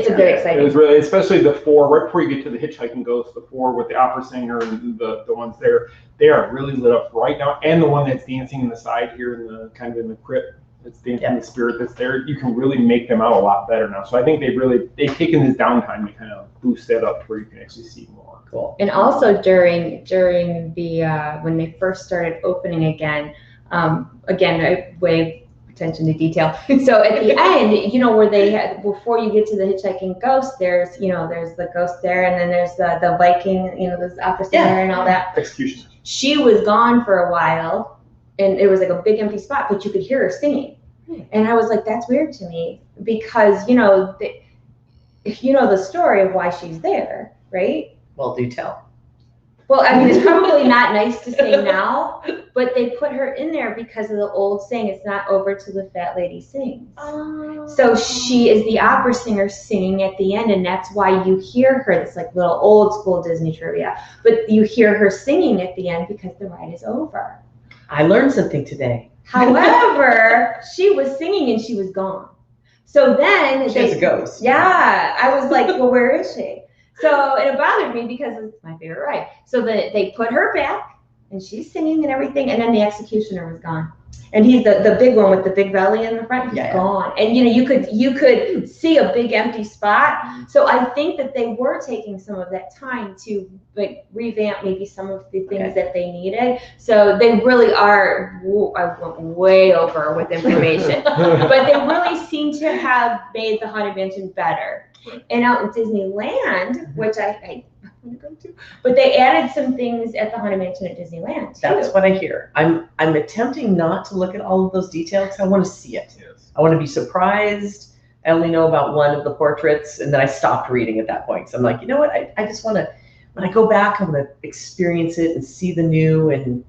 a bit exciting. It was really, especially the four right before you get to the hitchhiking ghost, the four with the opera singer and the ones there, they are really lit up right now, and the one that's dancing in the side here in the kind of in the crypt. That's dancing the spirit that's there. You can really make them out a lot better now. So I think they've taken this downtime to kind of boost that up to where you can actually see more. Cool. And also during the when they first started opening again, I way attention to detail. So at the end, you know, where they had, before you get to the hitchhiking ghost, there's the ghost there, and then there's the Viking, you know, this opera singer and all that. Execution. She was gone for a while, and it was like a big empty spot, but you could hear her singing. And I was like, that's weird to me, because, you know, if you know the story of why she's there, right? Well, do tell. Well, I mean, it's probably not nice to say now, but they put her in there because of the old saying, it's not over till the fat lady sings. Oh. So she is the opera singer singing at the end, and that's why you hear her. It's like little old school Disney trivia, but you hear her singing at the end because the ride is over. I learned something today. However, she was singing and she was gone. So then She has a ghost. Yeah, I was like, well, where is she? So it bothered me because it's my favorite ride. So they put her back and she's singing and everything, and then the executioner was gone. And he's the big one with the big belly in the front, he's gone. And you could see a big empty spot. So I think that they were taking some of that time to like revamp maybe some of the things that they needed. So they really are, I went way over with information, but they really seem to have made the Haunted Mansion better. And out in Disneyland, which I want to go to, but they added some things at the Haunted Mansion at Disneyland too. That's what I hear. I'm attempting not to look at all of those details. I want to see it. Yes. I want to be surprised. I only know about one of the portraits, and then I stopped reading at that point. So I'm like, you know what? I just want to, when I go back, I want to experience it and see the new, and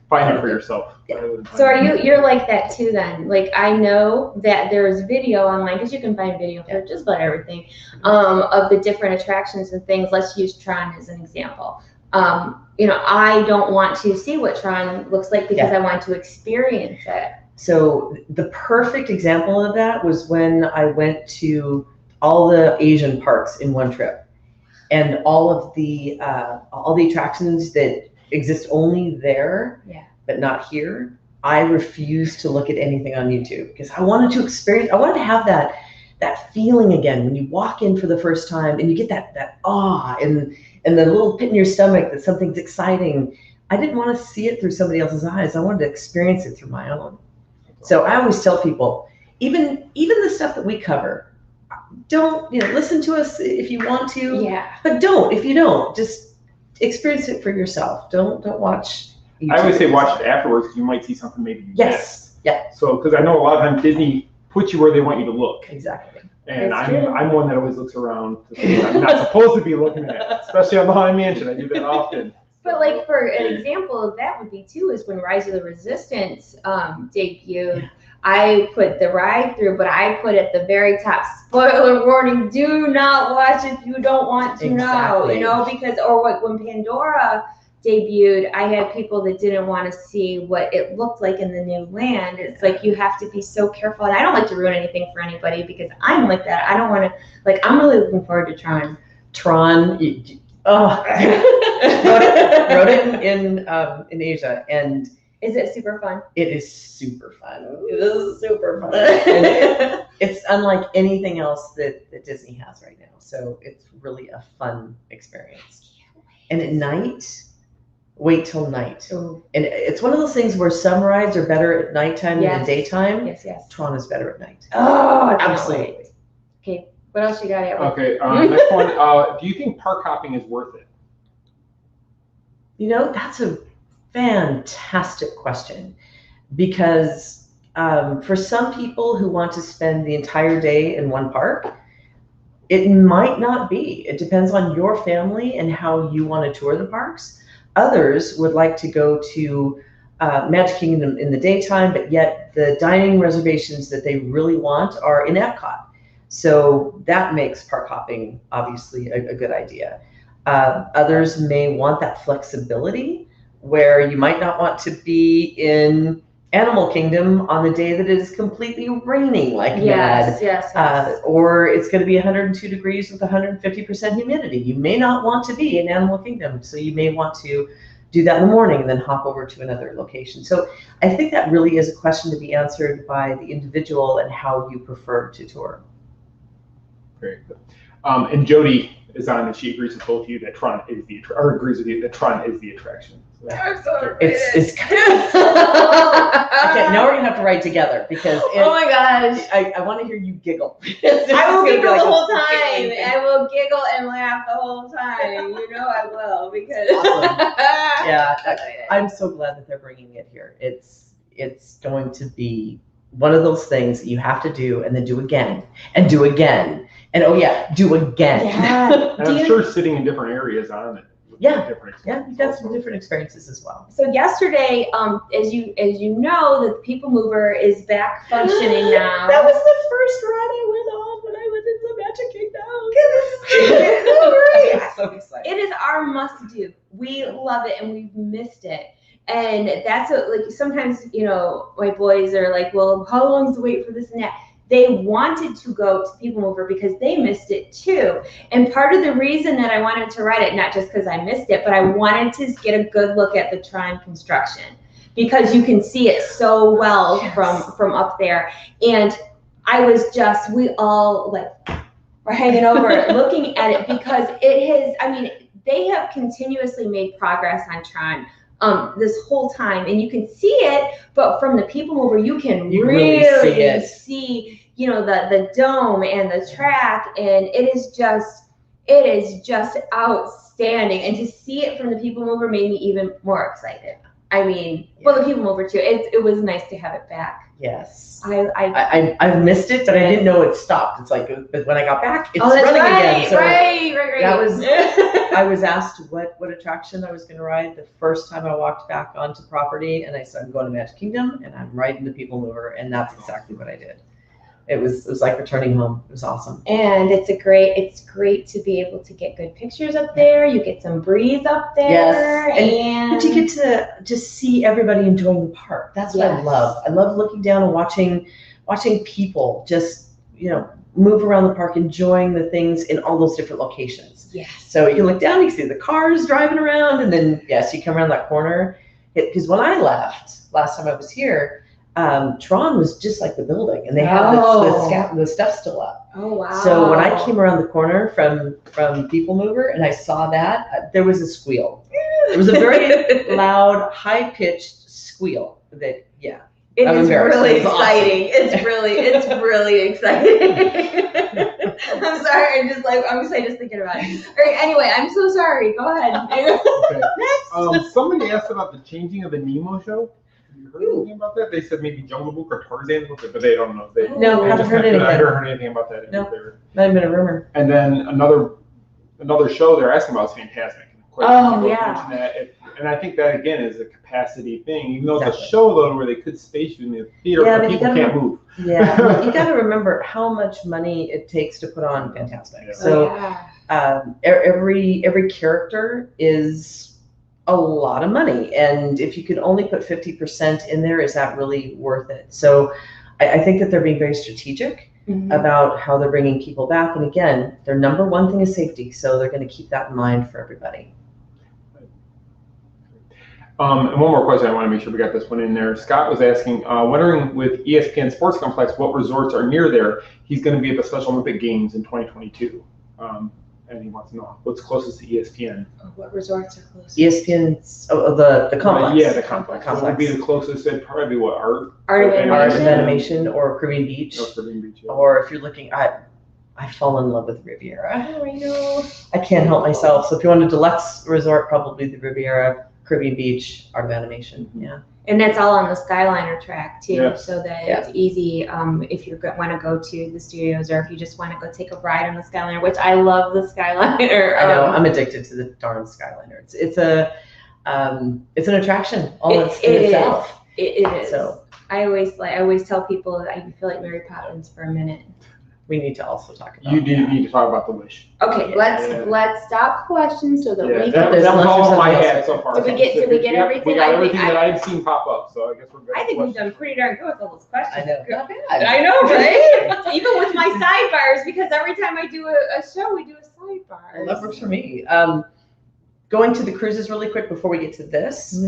Find it for yourself. Yeah. So you're like that too then? Like I know that there's video online, because you can find video for just about everything, of the different attractions and things. Let's use Tron as an example. I don't want to see what Tron looks like because I want to experience it. So the perfect example of that was when I went to all the Asian parks in one trip, and all the attractions that exist only there, but not here. I refused to look at anything on YouTube because I wanted to experience. I wanted to have that feeling again when you walk in for the first time and you get that awe and the little pit in your stomach that something's exciting. I didn't want to see it through somebody else's eyes. I wanted to experience it through my own. So I always tell people, even the stuff that we cover, don't listen to us if you want to, but don't if you don't. Just experience it for yourself. Don't watch YouTube. I always say watch it afterwards because you might see something maybe you missed. Yeah. So because I know a lot of times Disney puts you where they want you to look. Exactly. And I'm one that always looks around to see what I'm not supposed to be looking at, especially on the Haunted Mansion. I do that often. But like for an example of that would be too is when Rise of the Resistance debuted. I put the ride through, but I put at the very top, spoiler warning, do not watch if you don't want to know, because, or when Pandora debuted, I had people that didn't want to see what it looked like in the new land. It's like, you have to be so careful. And I don't like to ruin anything for anybody because I'm like that. I don't want to, I'm really looking forward to Tron. Wrote it in Asia, and is it super fun? It is super fun. It is super fun. And it's unlike anything else that Disney has right now. So it's really a fun experience. And at night, wait till night. Ooh. And it's one of those things where some rides are better at nighttime than daytime. Yes. Tron is better at night. Oh, absolutely. Okay, what else you got, Abby? Okay, next one. Do you think park hopping is worth it? That's a fantastic question, because for some people who want to spend the entire day in one park, it might not be. It depends on your family and how you want to tour the parks. Others would like to go to Magic Kingdom in the daytime, but yet the dining reservations that they really want are in Epcot. So that makes park hopping obviously a good idea. Others may want that flexibility where you might not want to be in Animal Kingdom on the day that it is completely raining like mad. Yes. Or it's going to be 102 degrees with 150% humidity. You may not want to be in Animal Kingdom, so you may want to do that in the morning and then hop over to another location. So I think that really is a question to be answered by the individual and how you prefer to tour. Very good. And Jody is on, and she agrees with both of you that Tron is agrees with you that Tron is the attraction. So I'm so it's okay, now we're gonna have to write together because oh my gosh, I want to hear you giggle. I will giggle the whole time. I will giggle and laugh the whole time. I will because awesome. I'm so glad that they're bringing it here. It's going to be one of those things that you have to do and then do again and do again and do again. Yeah. And I'm sure sitting in different areas on it. Yeah. different Yeah, experience. you got some different experiences as well. So yesterday, as you know, the People Mover is back functioning now. That was the first ride I went on when I was in the Magic Kingdom. I'm so excited. It is our must-do. We love it and we've missed it. And that's what, like, sometimes, you know, my boys are like, well, how long is the wait for this and that? They wanted to go to People Mover because they missed it too. And part of the reason that I wanted to ride it, not just because I missed it, but I wanted to get a good look at the Tron construction because you can see it so well from up there. And I was just, we all like were hanging over it, looking at it because it has, I mean, they have continuously made progress on Tron this whole time, and you can see it, but from the People Mover, you can really see, you know, the dome and the track, and it is just outstanding. And to see it from the People Mover made me even more excited. I mean, well, the People Mover too. It was nice to have it back. Yes. I missed it, but I didn't know it stopped. It's like when I got back, it's running again. So right. That was. I was asked what attraction I was going to ride the first time I walked back onto property, and I said I'm going to Magic Kingdom, and I'm riding the People Mover, and that's exactly what I did. It was like returning home. It was awesome. And it's great to be able to get good pictures up there. You get some breeze up there. Yes. But you get to just see everybody enjoying the park. That's what I love. I love looking down and watching people just, you know, move around the park, enjoying the things in all those different locations. Yes. So you can look down, you can see the cars driving around, and then, you come around that corner. Because when I left last time I was here, Tron was just like the building, and they had the stuff still up. Oh, wow. So when I came around the corner from People Mover and I saw that, there was a squeal. It was a very loud, high-pitched squeal that, It I'm is embarrassed. really It was exciting. It's really exciting. I'm sorry. I'm excited just thinking about it. All right, anyway, I'm so sorry. Go ahead. Okay. Somebody asked about the changing of the Nemo show. Have you heard anything about that? They said maybe Jungle Book or Tarzan Book, but they don't know. No, haven't heard anything. I haven't heard anything about that. No, not even a rumor. And then another show they're asking about is Fantasmic. Oh, yeah. And I think that, again, is a capacity thing. Even though it's a show, though, where they could space you in the theater, but people can't move. Yeah, you got to remember how much money it takes to put on Fantasmic. Yeah. So every character is a lot of money. And if you could only put 50% in there, is that really worth it? So I think that they're being very strategic about how they're bringing people back. And again, their number one thing is safety. So they're going to keep that in mind for everybody. And one more question, I want to make sure we got this one in there. Scott was asking, wondering with ESPN Sports Complex, what resorts are near there? He's going to be at the Special Olympic Games in 2022. And he wants to know what's closest to ESPN. What resorts are closest? ESPN's, the complex. Yeah, the complex. What would be the closest? It'd probably be what, Art of Animation or Caribbean Beach. Or if you're looking at, I fall in love with Riviera. Oh, I know. I can't help myself. So if you want a deluxe resort, probably the Riviera, Caribbean Beach, Art of Animation. Yeah. And that's all on the Skyliner track too, so that it's easy if you want to go to the studios or if you just want to go take a ride on the Skyliner, which I love the Skyliner. I know, I'm addicted to the darn Skyliner. It's an attraction all in itself. It is. So I always tell people that I feel like Mary Poppins for a minute. We need to also talk about. You do need to talk about the Wish. Okay, let's stop questions so that we can. That was all my head so far. Did we get everything? We got everything that I've seen pop up, so I guess we're good. I think we've done pretty darn good with all those questions. I know. Not bad. I know, right? Even with my sidebars, because every time I do a show, we do a sidebar. Well, that works for me. Going to the cruises really quick before we get to this.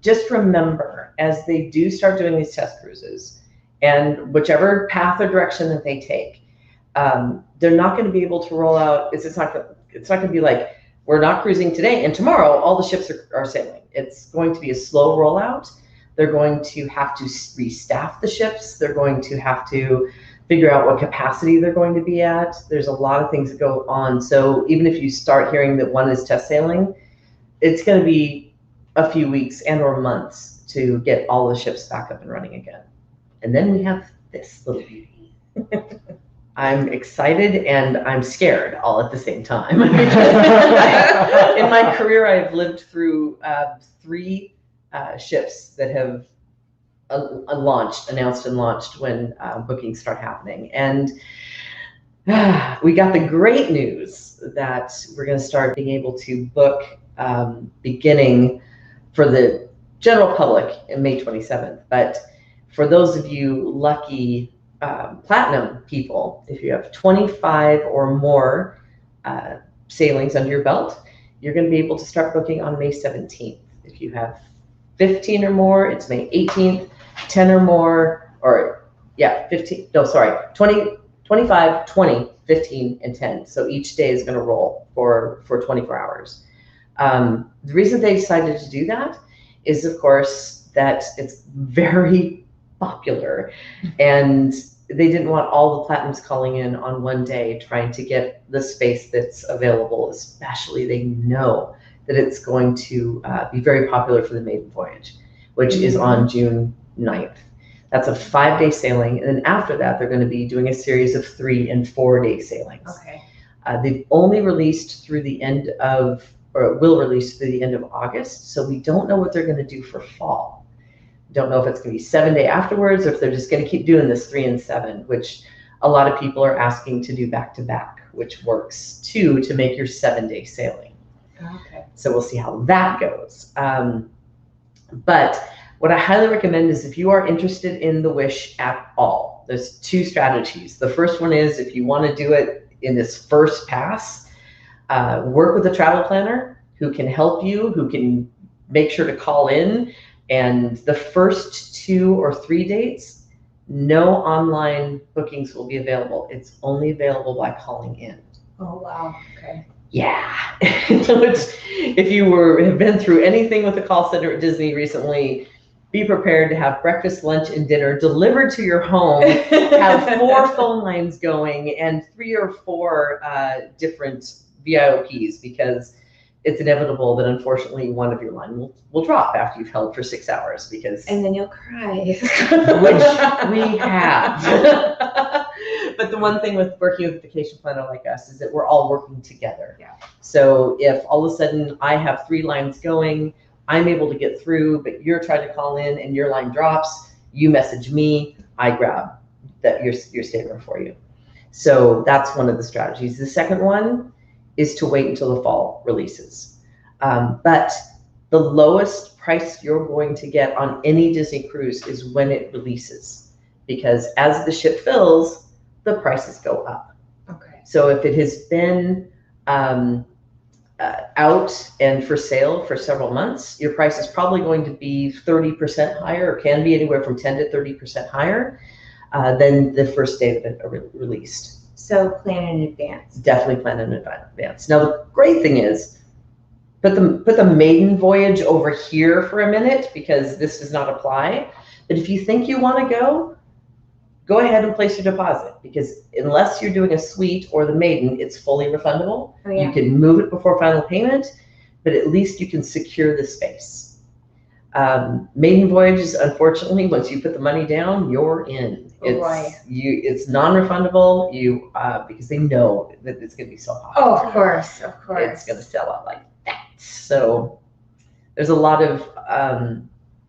Just remember, as they do start doing these test cruises, and whichever path or direction that they take, they're not going to be able to roll out. It's not going to be like, we're not cruising today and tomorrow all the ships are sailing. It's going to be a slow rollout. They're going to have to restaff the ships. They're going to have to figure out what capacity they're going to be at. There's a lot of things that go on. So even if you start hearing that one is test sailing, it's going to be a few weeks and or months to get all the ships back up and running again. And then we have this little beauty. I'm excited and I'm scared all at the same time. In my career, I've lived through 3 ships that have announced and launched when bookings start happening. And we got the great news that we're going to start being able to book beginning for the general public in May 27th. But for those of you lucky platinum people, if you have 25 or more sailings under your belt, you're going to be able to start booking on May 17th. If you have 15 or more, it's May 18th. 10 or more, or yeah, 15, no, sorry, 20, 25, 20, 15, and 10. So each day is going to roll for 24 hours. The reason they decided to do that is, of course, that it's very popular, and they didn't want all the platinums calling in on one day trying to get the space that's available, especially they know that it's going to be very popular for the maiden voyage, which is on June 9th. That's a 5-day sailing, and then after that, they're going to be doing a series of 3- and 4-day sailings. Okay. They've only released through the end of, or will release through the end of August, so we don't know what they're going to do for fall. Don't know if it's going to be 7-day afterwards, or if they're just going to keep doing this 3 and 7, which a lot of people are asking to do back to back, which works too to make your 7-day sailing. Okay. So we'll see how that goes. But what I highly recommend is if you are interested in the Wish at all, there's 2 strategies. The first one is if you want to do it in this first pass, work with a travel planner who can help you, who can make sure to call in. And the first 2 or 3 dates, no online bookings will be available. It's only available by calling in. Oh, wow. Okay. Yeah. So if you have been through anything with the call center at Disney recently, be prepared to have breakfast, lunch, and dinner delivered to your home, have 4 phone lines going, and 3 or 4 different VIOPs, because it's inevitable that unfortunately one of your line will drop after you've held for 6 hours, because and then you'll cry. which we have. But the one thing with working with a vacation planner like us is that we're all working together. Yeah. So if all of a sudden I have 3 lines going, I'm able to get through, but you're trying to call in and your line drops, you message me, I grab that your stateroom for you. So that's one of the strategies. The second one is to wait until the fall releases. But the lowest price you're going to get on any Disney cruise is when it releases, because as the ship fills, the prices go up. Okay. So if it has been out and for sale for several months, your price is probably going to be 30% higher, or can be anywhere from 10 to 30% higher than the first day that it released. So plan in advance. Definitely plan in advance. Now the great thing is, put the maiden voyage over here for a minute, because this does not apply. But if you think you want to go ahead and place your deposit, because unless you're doing a suite or the maiden, it's fully refundable. Oh, yeah. You can move it before final payment, but at least you can secure the space. Maiden voyages, unfortunately, once you put the money down, you're in. It's non-refundable. Because they know that it's going to be so popular. Oh, of course. It's going to sell out like that. So there's a lot of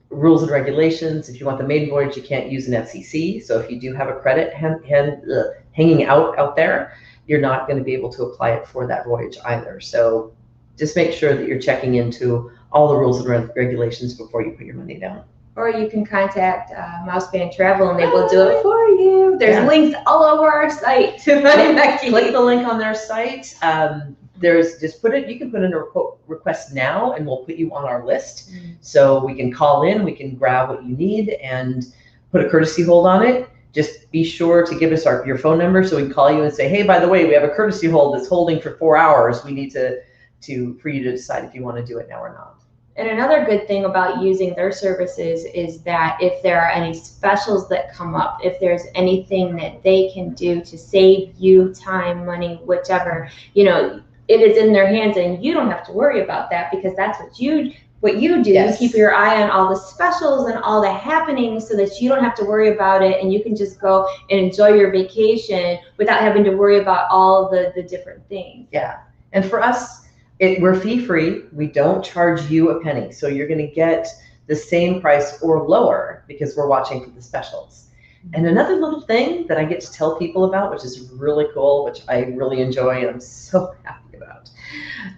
rules and regulations. If you want the maiden voyage, you can't use an FCC. So if you do have a credit hanging out there, you're not going to be able to apply it for that voyage either. So just make sure that you're checking into all the rules and regulations before you put your money down. Or you can contact Mouseband Travel and they will do it for you. There's links all over our site to find Becky. Click the link on their site. You can put in a request now and we'll put you on our list. So we can call in, we can grab what you need and put a courtesy hold on it. Just be sure to give us your phone number so we can call you and say, hey, by the way, we have a courtesy hold that's holding for 4 hours. We need for you to decide if you want to do it now or not. And another good thing about using their services is that if there are any specials that come up, if there's anything that they can do to save you time, money, whichever, it is in their hands, and you don't have to worry about that, because that's what you what you do. Yes. Keep your eye on all the specials and all the happenings so that you don't have to worry about it and you can just go and enjoy your vacation without having to worry about all the different things. Yeah. And for us, we're fee-free. We don't charge you a penny. So you're going to get the same price or lower because we're watching for the specials. And another little thing that I get to tell people about, which is really cool, which I really enjoy and I'm so happy about.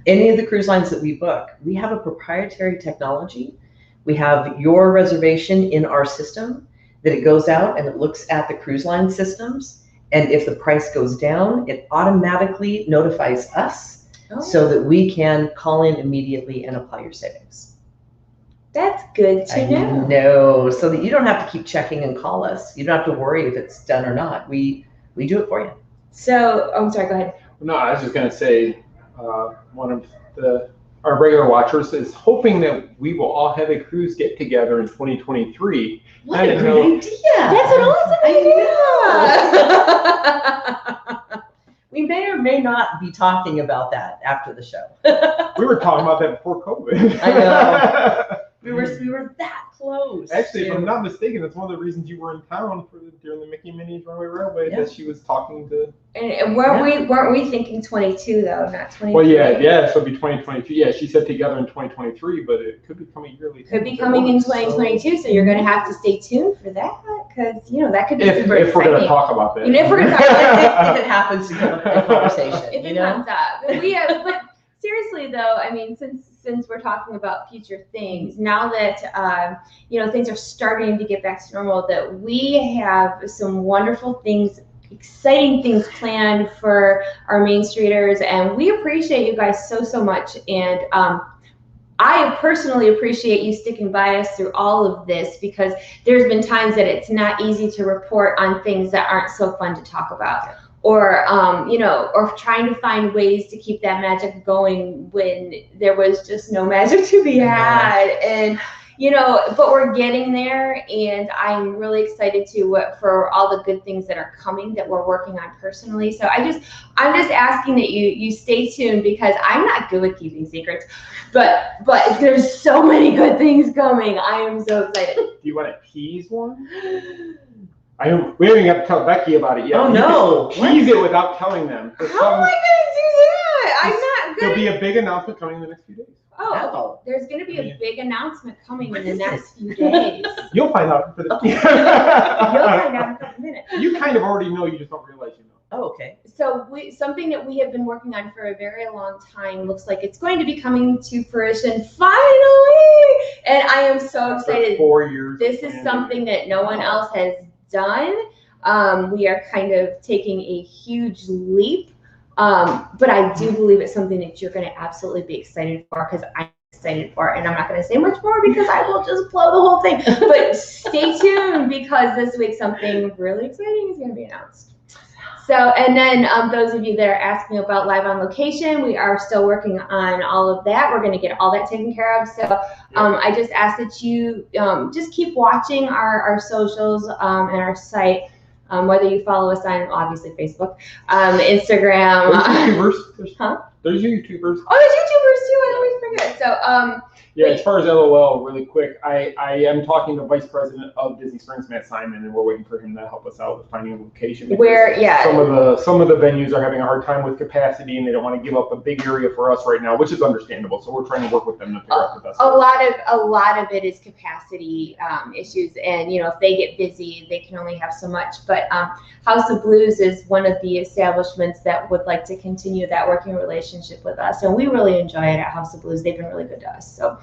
Any of the cruise lines that we book, we have a proprietary technology. We have your reservation in our system that it goes out and it looks at the cruise line systems. And if the price goes down, it automatically notifies us so that we can call in immediately and apply your savings. That's good to know. No, so that you don't have to keep checking and call us. You don't have to worry if it's done or not. We do it for you. So, I'm sorry, go ahead. No, I was just going to say, one of our regular watchers is hoping that we will all have a cruise get together in 2023. What a great idea! That's an awesome idea. We may or may not be talking about that after the show. We were talking about that before COVID. I know. We were that close. Actually, if I'm not mistaken, that's one of the reasons you were in town during the Mickey Minnie's Runaway Railway. Yeah. That she was talking to. And weren't we thinking 22 though, not 23? Well, yeah. So it'd be 2022. Yeah, she said together in 2023, but it could be coming yearly. Could be coming in 2022, so you're going to have to stay tuned for that because that could be super if exciting. we're going to talk about that. And if we're going to talk about if it happens to come up in conversation, if it comes up, but seriously though, I mean, since we're talking about future things, now that things are starting to get back to normal, that we have some wonderful things, exciting things planned for our Main Streeters, and we appreciate you guys so much. And I personally appreciate you sticking by us through all of this because there's been times that it's not easy to report on things that aren't so fun to talk about. Or, or trying to find ways to keep that magic going when there was just no magic to be had. And, but we're getting there, and I'm really excited for all the good things that are coming that we're working on personally. So I'm just asking that you stay tuned because I'm not good with keeping secrets, but there's so many good things coming. I am so excited. Do you want to tease one? We haven't even got to tell Becky about it yet. Oh, no. Tease it without telling them. How am I going to do that? I'm not good. There'll be a big announcement coming in the next few days. Oh, there's going to be a big announcement coming in the next few days. You'll find out. You'll find out in a couple minutes. You kind of already know, you just don't realize you know. Oh, okay. So something that we have been working on for a very long time looks like it's going to be coming to fruition finally. And I am so excited. 4 years. This is something that no one else has done. We are kind of taking a huge leap, but I do believe it's something that you're going to absolutely be excited for because I'm excited for it, and I'm not going to say much more because I will just blow the whole thing. But stay tuned because this week something really exciting is going to be announced. So, and then those of you that are asking about live on location, we are still working on all of that. We're going to get all that taken care of. So I just ask that you just keep watching our socials and our site, whether you follow us on, obviously, Facebook, Instagram. There's YouTubers. Huh? There's YouTubers. Oh, there's YouTubers too. I always forget. So, yeah, as far as LOL, really quick, I am talking to the Vice President of Disney Springs, Matt Simon, and we're waiting for him to help us out with finding a location. Some of the venues are having a hard time with capacity, and they don't want to give up a big area for us right now, which is understandable. So we're trying to work with them to figure out the best. A lot of it is capacity issues, and if they get busy, they can only have so much. But House of Blues is one of the establishments that would like to continue that working relationship with us, and we really enjoy it at House of Blues. They've been really good to us. So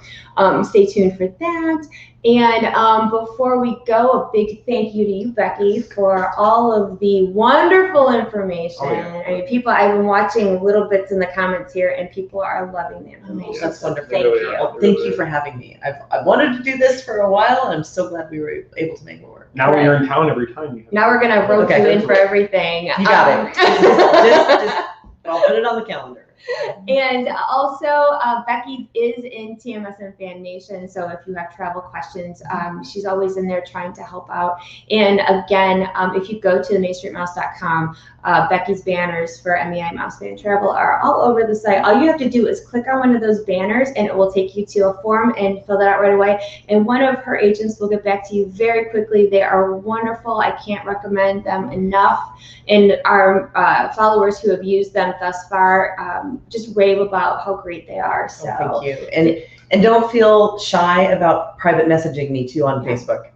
stay tuned for that. And before we go, a big thank you to you, Becky, for all of the wonderful information. Oh, yeah. I mean, I've been watching little bits in the comments here, and people are loving the information. That's so wonderful. Thank you. Well, thank you for having me. I wanted to do this for a while, and I'm so glad we were able to make it work. Now when you're in town every time. Now we're going to rope you in for everything. You got it. Just I'll put it on the calendar. And also, Becky is in TMSM Fan Nation, so if you have travel questions, she's always in there trying to help out. And again, if you go to MainStreetMouse.com, Becky's banners for MEI Mouse Fan Travel are all over the site. All you have to do is click on one of those banners, and it will take you to a form and fill that out right away. And one of her agents will get back to you very quickly. They are wonderful. I can't recommend them enough. And our followers who have used them thus far just rave about how great they are. So thank you. And don't feel shy about private messaging me too on Facebook.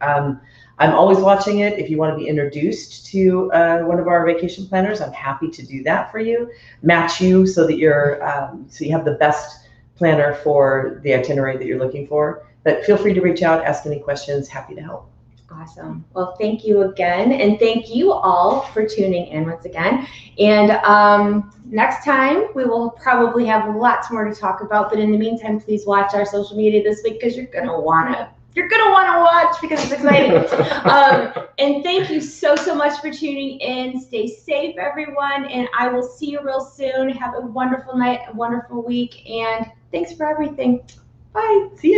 I'm always watching it. If you want to be introduced to one of our vacation planners, I'm happy to do that for you. Match you so that you're so you have the best planner for the itinerary that you're looking for. But feel free to reach out, ask any questions. Happy to help. Awesome. Well, thank you again, and thank you all for tuning in once again. And next time we will probably have lots more to talk about. But in the meantime, please watch our social media this week because you're gonna wanna watch because it's exciting. And thank you so much for tuning in. Stay safe, everyone, and I will see you real soon. Have a wonderful night, a wonderful week, and thanks for everything. Bye. See ya.